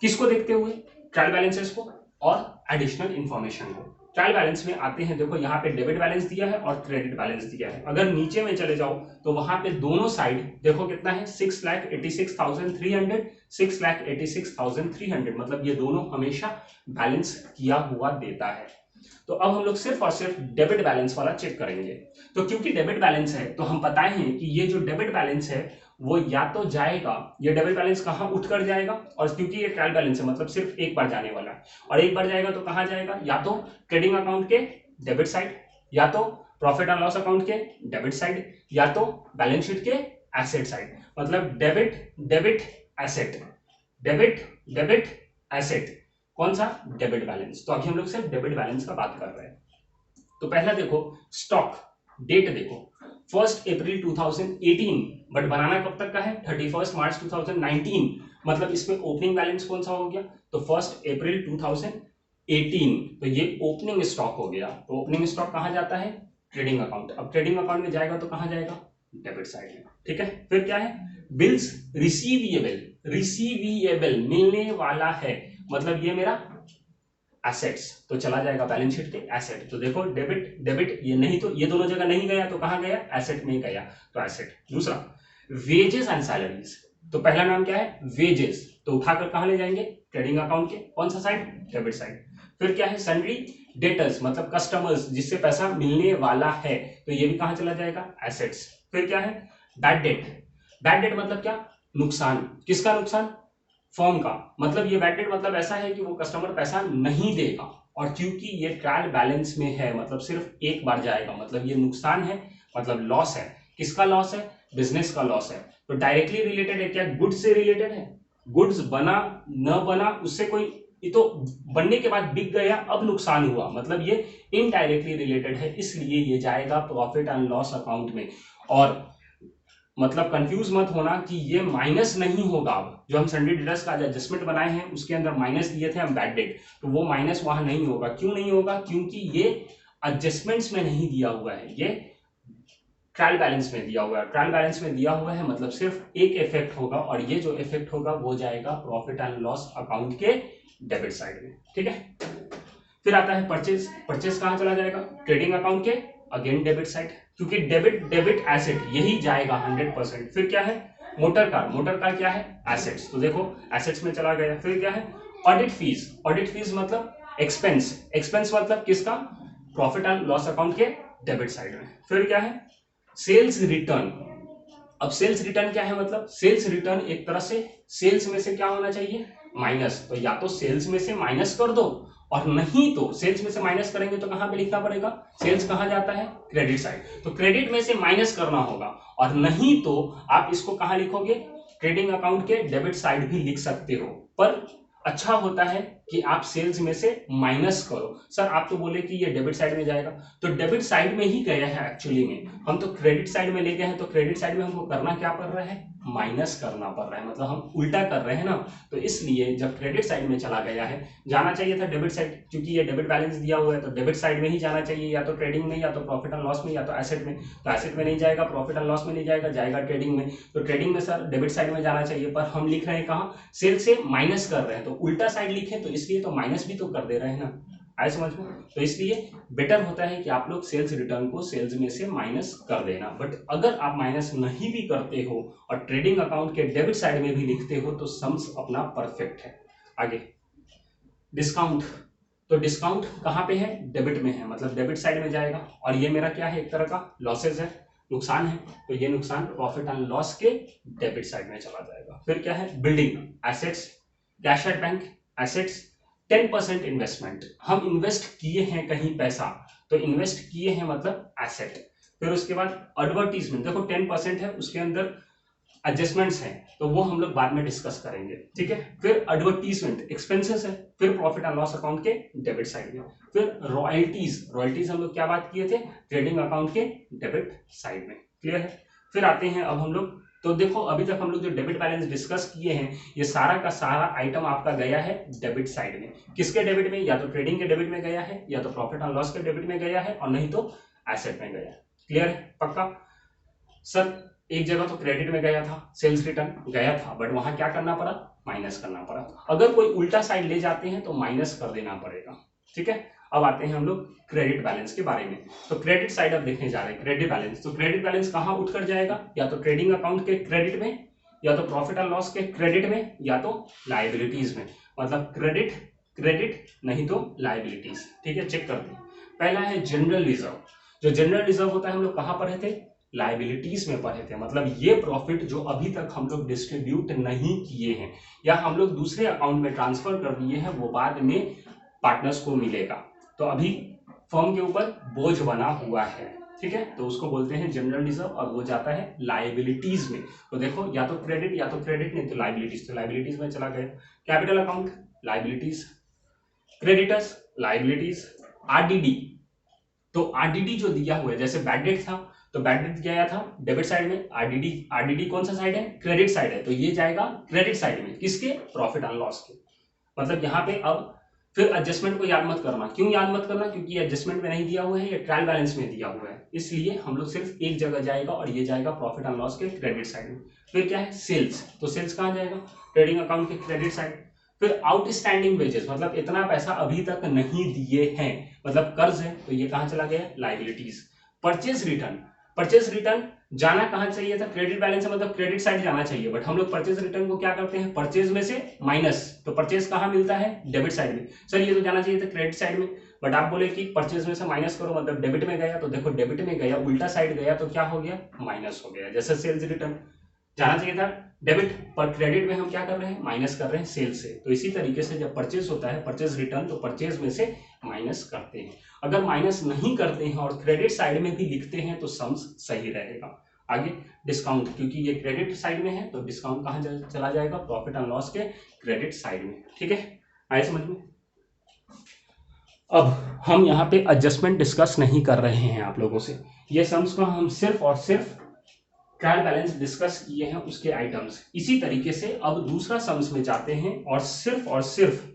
किसको देखते हुए? ट्रायल बैलेंसेस को और एडिशनल इंफॉर्मेशन को। ट्रायल बैलेंस में आते हैं, देखो यहाँ पे डेबिट बैलेंस दिया है और क्रेडिट बैलेंस दिया है। अगर नीचे में चले जाओ तो वहां पे दोनों साइड देखो कितना है 6,86,300, 6,86,300, मतलब ये दोनों हमेशा बैलेंस किया हुआ देता है। तो अब हम लोग सिर्फ और सिर्फ डेबिट बैलेंस वाला चेक करेंगे। तो क्योंकि डेबिट बैलेंस है तो हम बताए हैं कि ये जो डेबिट बैलेंस है वो या तो जाएगा, ये डेबिट बैलेंस कहां उठकर जाएगा, और क्योंकि ये ट्रायल बैलेंस है मतलब सिर्फ एक बार जाने वाला है, और एक बार जाएगा तो कहां जाएगा? या तो ट्रेडिंग अकाउंट के डेबिट साइड, या तो प्रॉफिट एंड लॉस अकाउंट के डेबिट साइड, या तो बैलेंस शीट के एसेट साइड। मतलब debit debit asset, debit debit asset, कौन सा? Debit balance. तो अभी हम लोग सिर्फ डेबिट बैलेंस का बात कर रहे हैं। तो पहला देखो स्टॉक डेट, देखो 1 अप्रैल 2018, बट बनाना कब तक का है? 31 मार्च 2019, मतलब इसमें ओपनिंग बैलेंस कौन सा हो गया? तो 1 अप्रैल 2018, तो ये ओपनिंग स्टॉक हो गया। तो ओपनिंग स्टॉक कहां जाता है? Trading account. अब ट्रेडिंग अकाउंट में जाएगा तो कहां जाएगा? डेबिट साइड में। ठीक है, फिर क्या है? बिल्स रिसीविएबल, रिसीविएबल मिलने वाला है, मतलब ये मेरा एसेट्स, तो चला जाएगा बैलेंस शीट के एसेट। तो देखो डेबिट डेबिट, ये नहीं तो ये दोनों जगह नहीं गया तो कहां गया? एसेट में गया, तो एसेट। दूसरा वेजेस एंड सैलरीज, तो पहला नाम क्या है? वेजेस, तो उठाकर कहां ले जाएंगे? ट्रेडिंग अकाउंट के कौन सा साइड? Debit side. फिर क्या है? सन्ड्री डेटर्स, मतलब कस्टमर्स जिससे पैसा मिलने वाला है, तो ये भी कहां चला जाएगा? एसेट्स। फिर क्या है? बैड डेट, बैड डेट मतलब क्या? नुकसान। किसका नुकसान? फर्म का। मतलब ये बैड डेट मतलब ऐसा है कि वो कस्टमर पैसा नहीं देगा, और क्योंकि ये ट्रायल बैलेंस में है मतलब सिर्फ एक बार जाएगा, मतलब ये नुकसान है, मतलब लॉस है। किसका लॉस है? बिजनेस का लॉस है। तो डायरेक्टली रिलेटेड है क्या? गुड्स से रिलेटेड है। गुड्स बना न बना उससे कोई, ये तो बनने के बाद बिक गया, अब नुकसान हुआ, मतलब ये इनडायरेक्टली रिलेटेड है, इसलिए ये जाएगा प्रॉफिट एंड लॉस अकाउंट में। और मतलब कंफ्यूज मत होना कि ये माइनस नहीं होगा। अब जो हम सन्ड्री डेटर्स का एडजस्टमेंट बनाए हैं उसके अंदर माइनस दिए थे हम बैड डेट, तो वो माइनस वहां नहीं होगा। क्यों नहीं होगा? क्योंकि ये एडजस्टमेंट्स में नहीं दिया हुआ है, ये ट्रायल बैलेंस में दिया हुआ है। ट्रायल बैलेंस में दिया हुआ है मतलब सिर्फ एक इफेक्ट होगा, और ये जो इफेक्ट होगा वो जाएगा प्रॉफिट एंड लॉस अकाउंट के डेबिट साइड में। ठीक है, फिर आता है परचेज। परचेज कहां चला जाएगा? ट्रेडिंग अकाउंट के अगेन डेबिट साइड, क्योंकि डेबिट डेबिट एसेट यही जाएगा 100%। फिर क्या है, मोटर कार, मोटर कार क्या है, एसेट्स, तो देखो एसेट्स में चला गया। फिर क्या है, ऑडिट फीस, ऑडिट फीस मतलब एक्सपेंस, एक्सपेंस मतलब किसका, प्रॉफिट एंड लॉस अकाउंट के डेबिट साइड में। फिर क्या है, सेल्स रिटर्न। अब सेल्स रिटर्न क्या है, मतलब सेल्स रिटर्न एक तरह से सेल्स में से क्या होना चाहिए, माइनस। तो या तो सेल्स में से माइनस कर दो, और नहीं तो सेल्स में से माइनस करेंगे तो कहां पे लिखना पड़ेगा, सेल्स कहां जाता है, क्रेडिट साइड, तो क्रेडिट में से माइनस करना होगा। और नहीं तो आप इसको कहां लिखोगे, ट्रेडिंग अकाउंट के डेबिट साइड भी लिख सकते हो, पर अच्छा होता है कि आप सेल्स में से माइनस करो। सर आप तो बोले कि ये डेबिट साइड में जाएगा, तो डेबिट साइड में ही गया है एक्चुअली में, हम तो क्रेडिट साइड में ले गए हैं, तो क्रेडिट साइड में हमको करना क्या पड़ रहा है, माइनस करना पड़ रहा है, मतलब हम उल्टा कर रहे हैं ना। तो इसलिए जब क्रेडिट साइड में चला गया है, जाना चाहिए था डेबिट साइड, क्योंकि ये डेबिट बैलेंस दिया हुआ है तो डेबिट साइड में ही जाना चाहिए, या तो ट्रेडिंग में, या तो प्रॉफिट एंड लॉस में, या तो एसेट में। तो एसेट में नहीं जाएगा, प्रॉफिट एंड लॉस में नहीं जाएगा, जाएगा ट्रेडिंग में। तो ट्रेडिंग में सर डेबिट साइड में जाना चाहिए, पर हम लिख रहे हैं कहाँ, सेल से माइनस कर रहे हैं, तो उल्टा साइड लिखे तो इसलिए तो माइनस भी तो कर दे रहे हैं ना, आए समझ में। तो इसलिए बेटर होता है कि आप लोग सेल्स रिटर्न को सेल्स में से माइनस कर देना। बट अगर आप माइनस नहीं भी करते हो और ट्रेडिंग अकाउंट के डेबिट साइड में भी लिखते हो तो सम्स अपना परफेक्ट है। आगे डिस्काउंट, तो डिस्काउंट कहां पे है, डेबिट में है, मतलब डेबिट साइड में जाएगा। और ये मेरा क्या है, एक तरह का लॉसेज है, नुकसान है, तो ये नुकसान प्रॉफिट एंड लॉस के डेबिट साइड में चला जाएगा। फिर क्या है, building assets, cash at bank assets, 10% investment, हम इन्वेस्ट किए हैं कहीं पैसा, तो इन्वेस्ट किए हैं मतलब एसेट। फिर उसके बाद एडवर्टीजमेंट, देखो 10% है, उसके अंदर एडजस्टमेंट्स हैं, तो वो हम लोग बाद में डिस्कस करेंगे, ठीक है। फिर एडवर्टीजमेंट एक्सपेंसेस है, फिर प्रॉफिट एंड लॉस अकाउंट के डेबिट साइड में। फिर रॉयल्टीज, रॉयल्टीज हम लोग क्या बात किए थे, ट्रेडिंग अकाउंट के डेबिट साइड में, क्लियर है। फिर आते हैं अब हम लोग, तो देखो अभी तक हम लोग जो डेबिट बैलेंस डिस्कस किए हैं, ये सारा का सारा आइटम आपका गया है डेबिट साइड में। किसके डेबिट में, या तो ट्रेडिंग के डेबिट में गया है, या तो प्रॉफिट एंड लॉस के डेबिट में गया है, और नहीं तो एसेट में गया है। क्लियर है, पक्का। सर एक जगह तो क्रेडिट में गया था, सेल्स रिटर्न गया था, बट वहां क्या करना पड़ा, माइनस करना पड़ा। अगर कोई उल्टा साइड ले जाते हैं तो माइनस कर देना पड़ेगा, ठीक है। अब आते हैं हम लोग क्रेडिट बैलेंस के बारे में। तो क्रेडिट साइड अब देखने जा रहे हैं, क्रेडिट बैलेंस। तो क्रेडिट बैलेंस कहां उठकर जाएगा, या तो ट्रेडिंग अकाउंट के क्रेडिट में, या तो प्रॉफिट एंड लॉस के क्रेडिट में, या तो लाइबिलिटीज में, मतलब क्रेडिट क्रेडिट नहीं तो लाइबिलिटीज, ठीक है। चेक करते हैं, पहला है जनरल रिजर्व। जो जनरल रिजर्व होता है हम लोग कहां पढ़े थे, लाइबिलिटीज में पढ़े थे, मतलब ये प्रॉफिट जो अभी तक हम लोग डिस्ट्रीब्यूट नहीं किए हैं या हम लोग दूसरे अकाउंट में ट्रांसफर कर दिए हैं, वो बाद में पार्टनर्स को मिलेगा। तो अभी फर्म के ऊपर बोझ बना हुआ है, ठीक है, तो उसको बोलते हैं जनरल रिजर्व, और वो जाता है लाइबिलिटीज में। तो देखो या तो क्रेडिट, या तो क्रेडिट नहीं तो लाइबिलिटीज, तो लाइबिलिटीज में चला गया। Capital account liabilities, creditors liabilities, RDD, तो आरडीडी जो दिया हुआ है, जैसे बैड डेट था तो बैड डेट गया था डेबिट साइड में, आरडीडी, आरडीडी कौन सा साइड है, क्रेडिट साइड है, तो ये जाएगा क्रेडिट साइड में, किसके, प्रॉफिट एंड लॉस के। मतलब यहाँ पे अब फिर एडजस्टमेंट को याद मत करना, क्यों याद मत करना, क्योंकि एडजस्टमेंट में नहीं दिया हुआ है, ये ट्रायल बैलेंस में दिया हुआ है, इसलिए हम लोग सिर्फ एक जगह जाएगा और ये जाएगा प्रॉफिट एंड लॉस के क्रेडिट साइड में। फिर क्या है, सेल्स, तो सेल्स कहाँ जाएगा, ट्रेडिंग अकाउंट के क्रेडिट साइड। फिर आउटस्टैंडिंग वेजेस, मतलब इतना पैसा अभी तक नहीं दिए हैं, मतलब कर्ज है, तो ये कहाँ चला गया, liabilities. Purchase return, purchase return जाना कहां चाहिए था, क्रेडिट बैलेंस मतलब क्रेडिट साइड जाना चाहिए, बट हम लोग परचेज रिटर्न को क्या करते हैं, परचेज में से माइनस, तो परचेज कहां मिलता है, डेबिट साइड में। सर ये तो जाना चाहिए था क्रेडिट साइड में, बट आप बोले कि परचेज में से माइनस करो, मतलब डेबिट में गया, तो देखो डेबिट में गया, उल्टा साइड गया तो क्या हो गया, माइनस हो गया। जैसे सेल्स रिटर्न जाना चाहिए था डेबिट, पर क्रेडिट में हम क्या कर रहे हैं, माइनस कर रहे हैं सेल से। तो इसी तरीके से जब परचेज होता है, परचेज रिटर्न, तो परचेज में से माइनस करते हैं। अगर माइनस नहीं करते हैं और क्रेडिट साइड में भी लिखते हैं तो सम्स सही रहेगा। आगे डिस्काउंट, क्योंकि ये क्रेडिट साइड में है तो डिस्काउंट कहां चला जाएगा, प्रॉफिट एंड लॉस के क्रेडिट साइड में, ठीक है, आए समझ में। अब हम यहाँ पे एडजस्टमेंट डिस्कस नहीं कर रहे हैं आप लोगों से, ये सम्स को हम सिर्फ और सिर्फ ट्रायल बैलेंस डिस्कस किए हैं उसके आइटम्स। इसी तरीके से अब दूसरा सम्स में जाते हैं और सिर्फ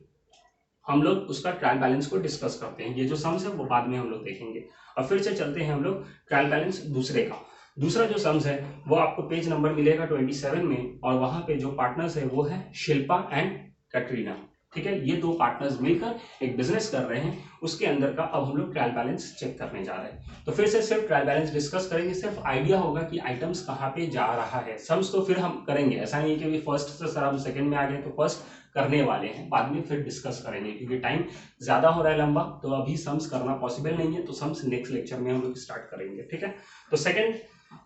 हम लोग उसका ट्रायल बैलेंस को डिस्कस करते हैं। ये जो सम्स है वो बाद में हम लोग देखेंगे। अब फिर से चलते हैं हम लोग ट्रायल बैलेंस दूसरे का। दूसरा जो सम्स है वो आपको पेज नंबर मिलेगा 27 में, और वहां पे जो पार्टनर्स है वो है शिल्पा एंड कैटरीना। ठीक है, ये दो पार्टनर्स मिलकर एक बिजनेस कर रहे हैं, उसके अंदर का अब हम लोग ट्रायल बैलेंस चेक करने जा रहे हैं। तो फिर से सिर्फ ट्रायल बैलेंस डिस्कस करेंगे, सिर्फ आइडिया होगा कि आइटम्स कहाँ पे जा रहा है। सम्स तो फिर हम करेंगे, ऐसा नहीं है कि फर्स्ट से सर हम सेकंड में आ गए तो फर्स्ट करने वाले हैं, बाद में फिर डिस्कस करेंगे क्योंकि टाइम ज्यादा हो रहा है लंबा, तो अभी सम्स करना पॉसिबल नहीं है, तो सम्स नेक्स्ट लेक्चर में हम लोग स्टार्ट करेंगे। ठीक है, तो सेकंड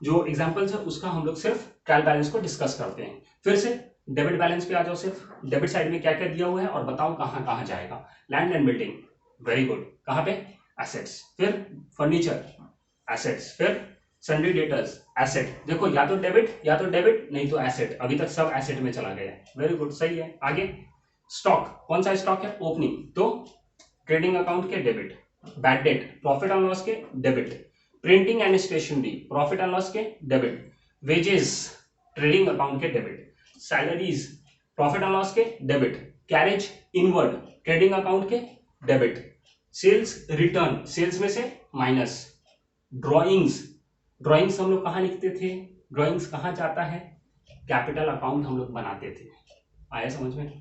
जो एग्जांपल्स है उसका हम लोग सिर्फ ट्रायल बैलेंस को डिस्कस करते हैं। फिर से डेबिट बैलेंस पे आ जाओ, सिर्फ डेबिट साइड में क्या क्या दिया हुआ है और बताओ कहाँ कहाँ जाएगा। Land and building, very good, कहाँ पे, एसेट्स। फिर फर्नीचर, एसेट्स। फिर सन्ड्री डेटर्स, एसेट। देखो या तो डेबिट नहीं तो एसेट, अभी तक सब एसेट में चला गया, वेरी गुड, सही है। आगे स्टॉक, कौन सा स्टॉक है, ओपनिंग, तो ट्रेडिंग अकाउंट के debit. Bad debt, profit and loss के debit. Printing and stationery, profit and loss के डेबिट। वेजेस, ट्रेडिंग अकाउंट के debit. Salaries, profit and loss के debit. Carriage inward, trading account के debit. Sales return, sales में से minus. Drawings हम लोग कहाँ लिखते थे, ड्रॉइंग्स कहाँ जाता है, कैपिटल अकाउंट हम लोग बनाते थे। आया समझ में,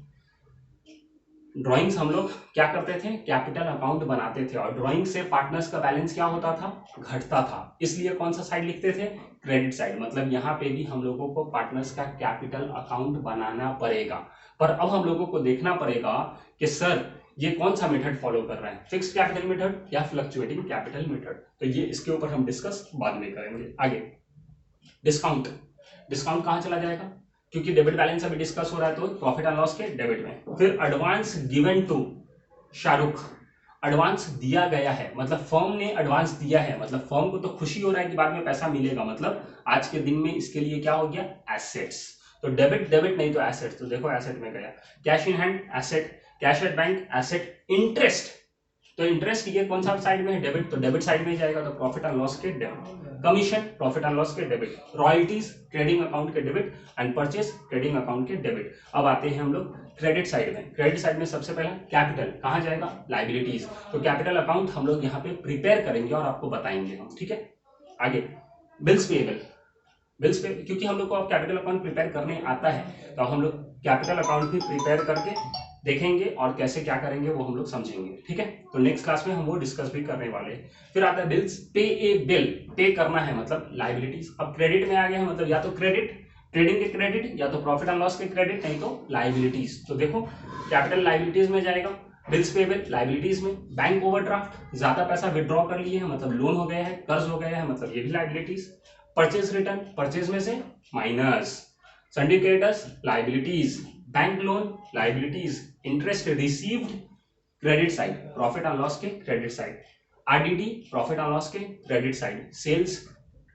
ड्राइंग्स हम लोग क्या करते थे, कैपिटल अकाउंट बनाते थे, और ड्राइंग से पार्टनर्स का बैलेंस क्या होता था, घटता था, इसलिए कौन सा साइड लिखते थे, क्रेडिट साइड। मतलब यहाँ पे भी हम लोगों को पार्टनर्स का कैपिटल अकाउंट बनाना पड़ेगा, पर अब हम लोगों को देखना पड़ेगा कि सर ये कौन सा मेथड फॉलो कर रहा है, फिक्स्ड कैपिटल मेथड या फ्लक्चुएटिंग कैपिटल मेथड। तो ये इसके ऊपर हम डिस्कस बाद में करेंगे। आगे डिस्काउंट, डिस्काउंट कहाँ चला जाएगा, क्योंकि डेबिट बैलेंस अभी डिस्कस हो रहा है तो प्रॉफिट एंड लॉस के डेबिट में। फिर advance given to Shahrukh, advance दिया गया है, मतलब फर्म ने एडवांस दिया है, मतलब फर्म को तो खुशी हो रहा है कि बाद में पैसा मिलेगा, मतलब आज के दिन में इसके लिए क्या हो गया, एसेट्स। तो डेबिट नहीं तो एसेट्स, तो देखो एसेट में गया। Cash in hand asset, cash at bank asset. Interest, तो इंटरेस्ट ये कौन सा साइड में है, डेबिट, तो डेबिट साइड में जाएगा, तो प्रॉफिट एंड लॉस के debit. Commission, profit and loss के डेबिट। रॉयल्टीज, ट्रेडिंग अकाउंट के debit. And purchase, trading account के डेबिट। अब आते हैं हम लोग क्रेडिट साइड में। क्रेडिट साइड में सबसे पहला कैपिटल कहाँ जाएगा, लाइबिलिटीज। तो कैपिटल अकाउंट हम लोग यहाँ पे प्रिपेयर करेंगे और आपको बताएंगे हम, ठीक है। आगे बिल्स पेएबल, बिल्स पे, क्योंकि हम लोग को अब कैपिटल अकाउंट प्रिपेयर करने आता है, तो हम लोग कैपिटल अकाउंट भी प्रिपेयर करके देखेंगे और कैसे क्या करेंगे वो हम लोग समझेंगे, ठीक है। तो नेक्स्ट क्लास में हम वो डिस्कस भी करने वाले हैं। फिर आता है बिल्स, पे ए बिल, पे करना है मतलब लाइबिलिटीज। अब क्रेडिट में आ गया है, मतलब या तो क्रेडिट, ट्रेडिंग के क्रेडिट, या तो प्रॉफिट एंड लॉस के क्रेडिट, नहीं तो लाइबिलिटीज। तो देखो कैपिटल लाइबिलिटीज में जाएगा, बिल्स पेएबल लाइबिलिटीज में। बैंक ओवरड्राफ्ट, ज्यादा पैसा विड्रॉ कर लिए हैं, मतलब लोन हो गया है, कर्ज हो गया है, मतलब ये भी लाइबिलिटीज। परचेज रिटर्न, परचेज में से minus. Sundry creditors liabilities, bank loan liabilities. Interest received credit side, profit and loss के credit side. RDD, profit and loss के credit side. Sales,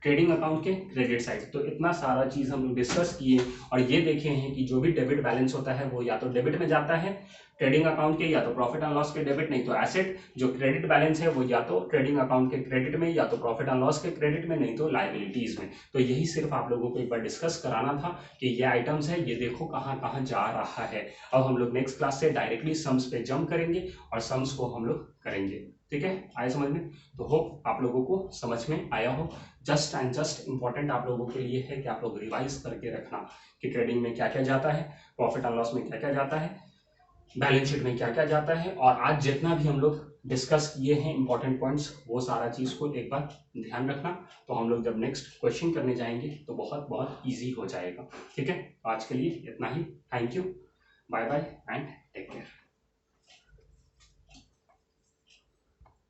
trading account के क्रेडिट साइड। तो इतना सारा चीज हम लोग डिस्कस किए और ये देखे हैं कि जो भी डेबिट बैलेंस होता है वो या तो डेबिट में जाता है ट्रेडिंग अकाउंट के, या तो प्रॉफिट एंड लॉस के डेबिट, नहीं तो एसेट। जो क्रेडिट बैलेंस है वो या तो ट्रेडिंग अकाउंट के क्रेडिट में, या तो प्रॉफिट एंड लॉस के क्रेडिट में, नहीं तो लाइबिलिटीज में। तो यही सिर्फ आप लोगों को एक बार डिस्कस कराना था कि ये आइटम्स है, ये देखो कहाँ कहाँ जा रहा है। अब हम लोग नेक्स्ट क्लास से डायरेक्टली सम्स पे जंप करेंगे और सम्स को हम लोग करेंगे, ठीक है। आए समझ में, तो होप आप लोगों को समझ में आया हो। जस्ट एंड जस्ट इंपॉर्टेंट आप लोगों के लिए है कि आप लोग रिवाइज करके रखना कि ट्रेडिंग में क्या क्या जाता है, प्रॉफिट एंड लॉस में क्या क्या जाता है, बैलेंस शीट में क्या क्या जाता है, और आज जितना भी हम लोग डिस्कस किए हैं इंपॉर्टेंट पॉइंट्स, वो सारा चीज को एक बार ध्यान रखना। तो हम लोग जब नेक्स्ट क्वेश्चन करने जाएंगे तो बहुत बहुत इजी हो जाएगा, ठीक है। आज के लिए इतना ही, thank you, bye bye and take care.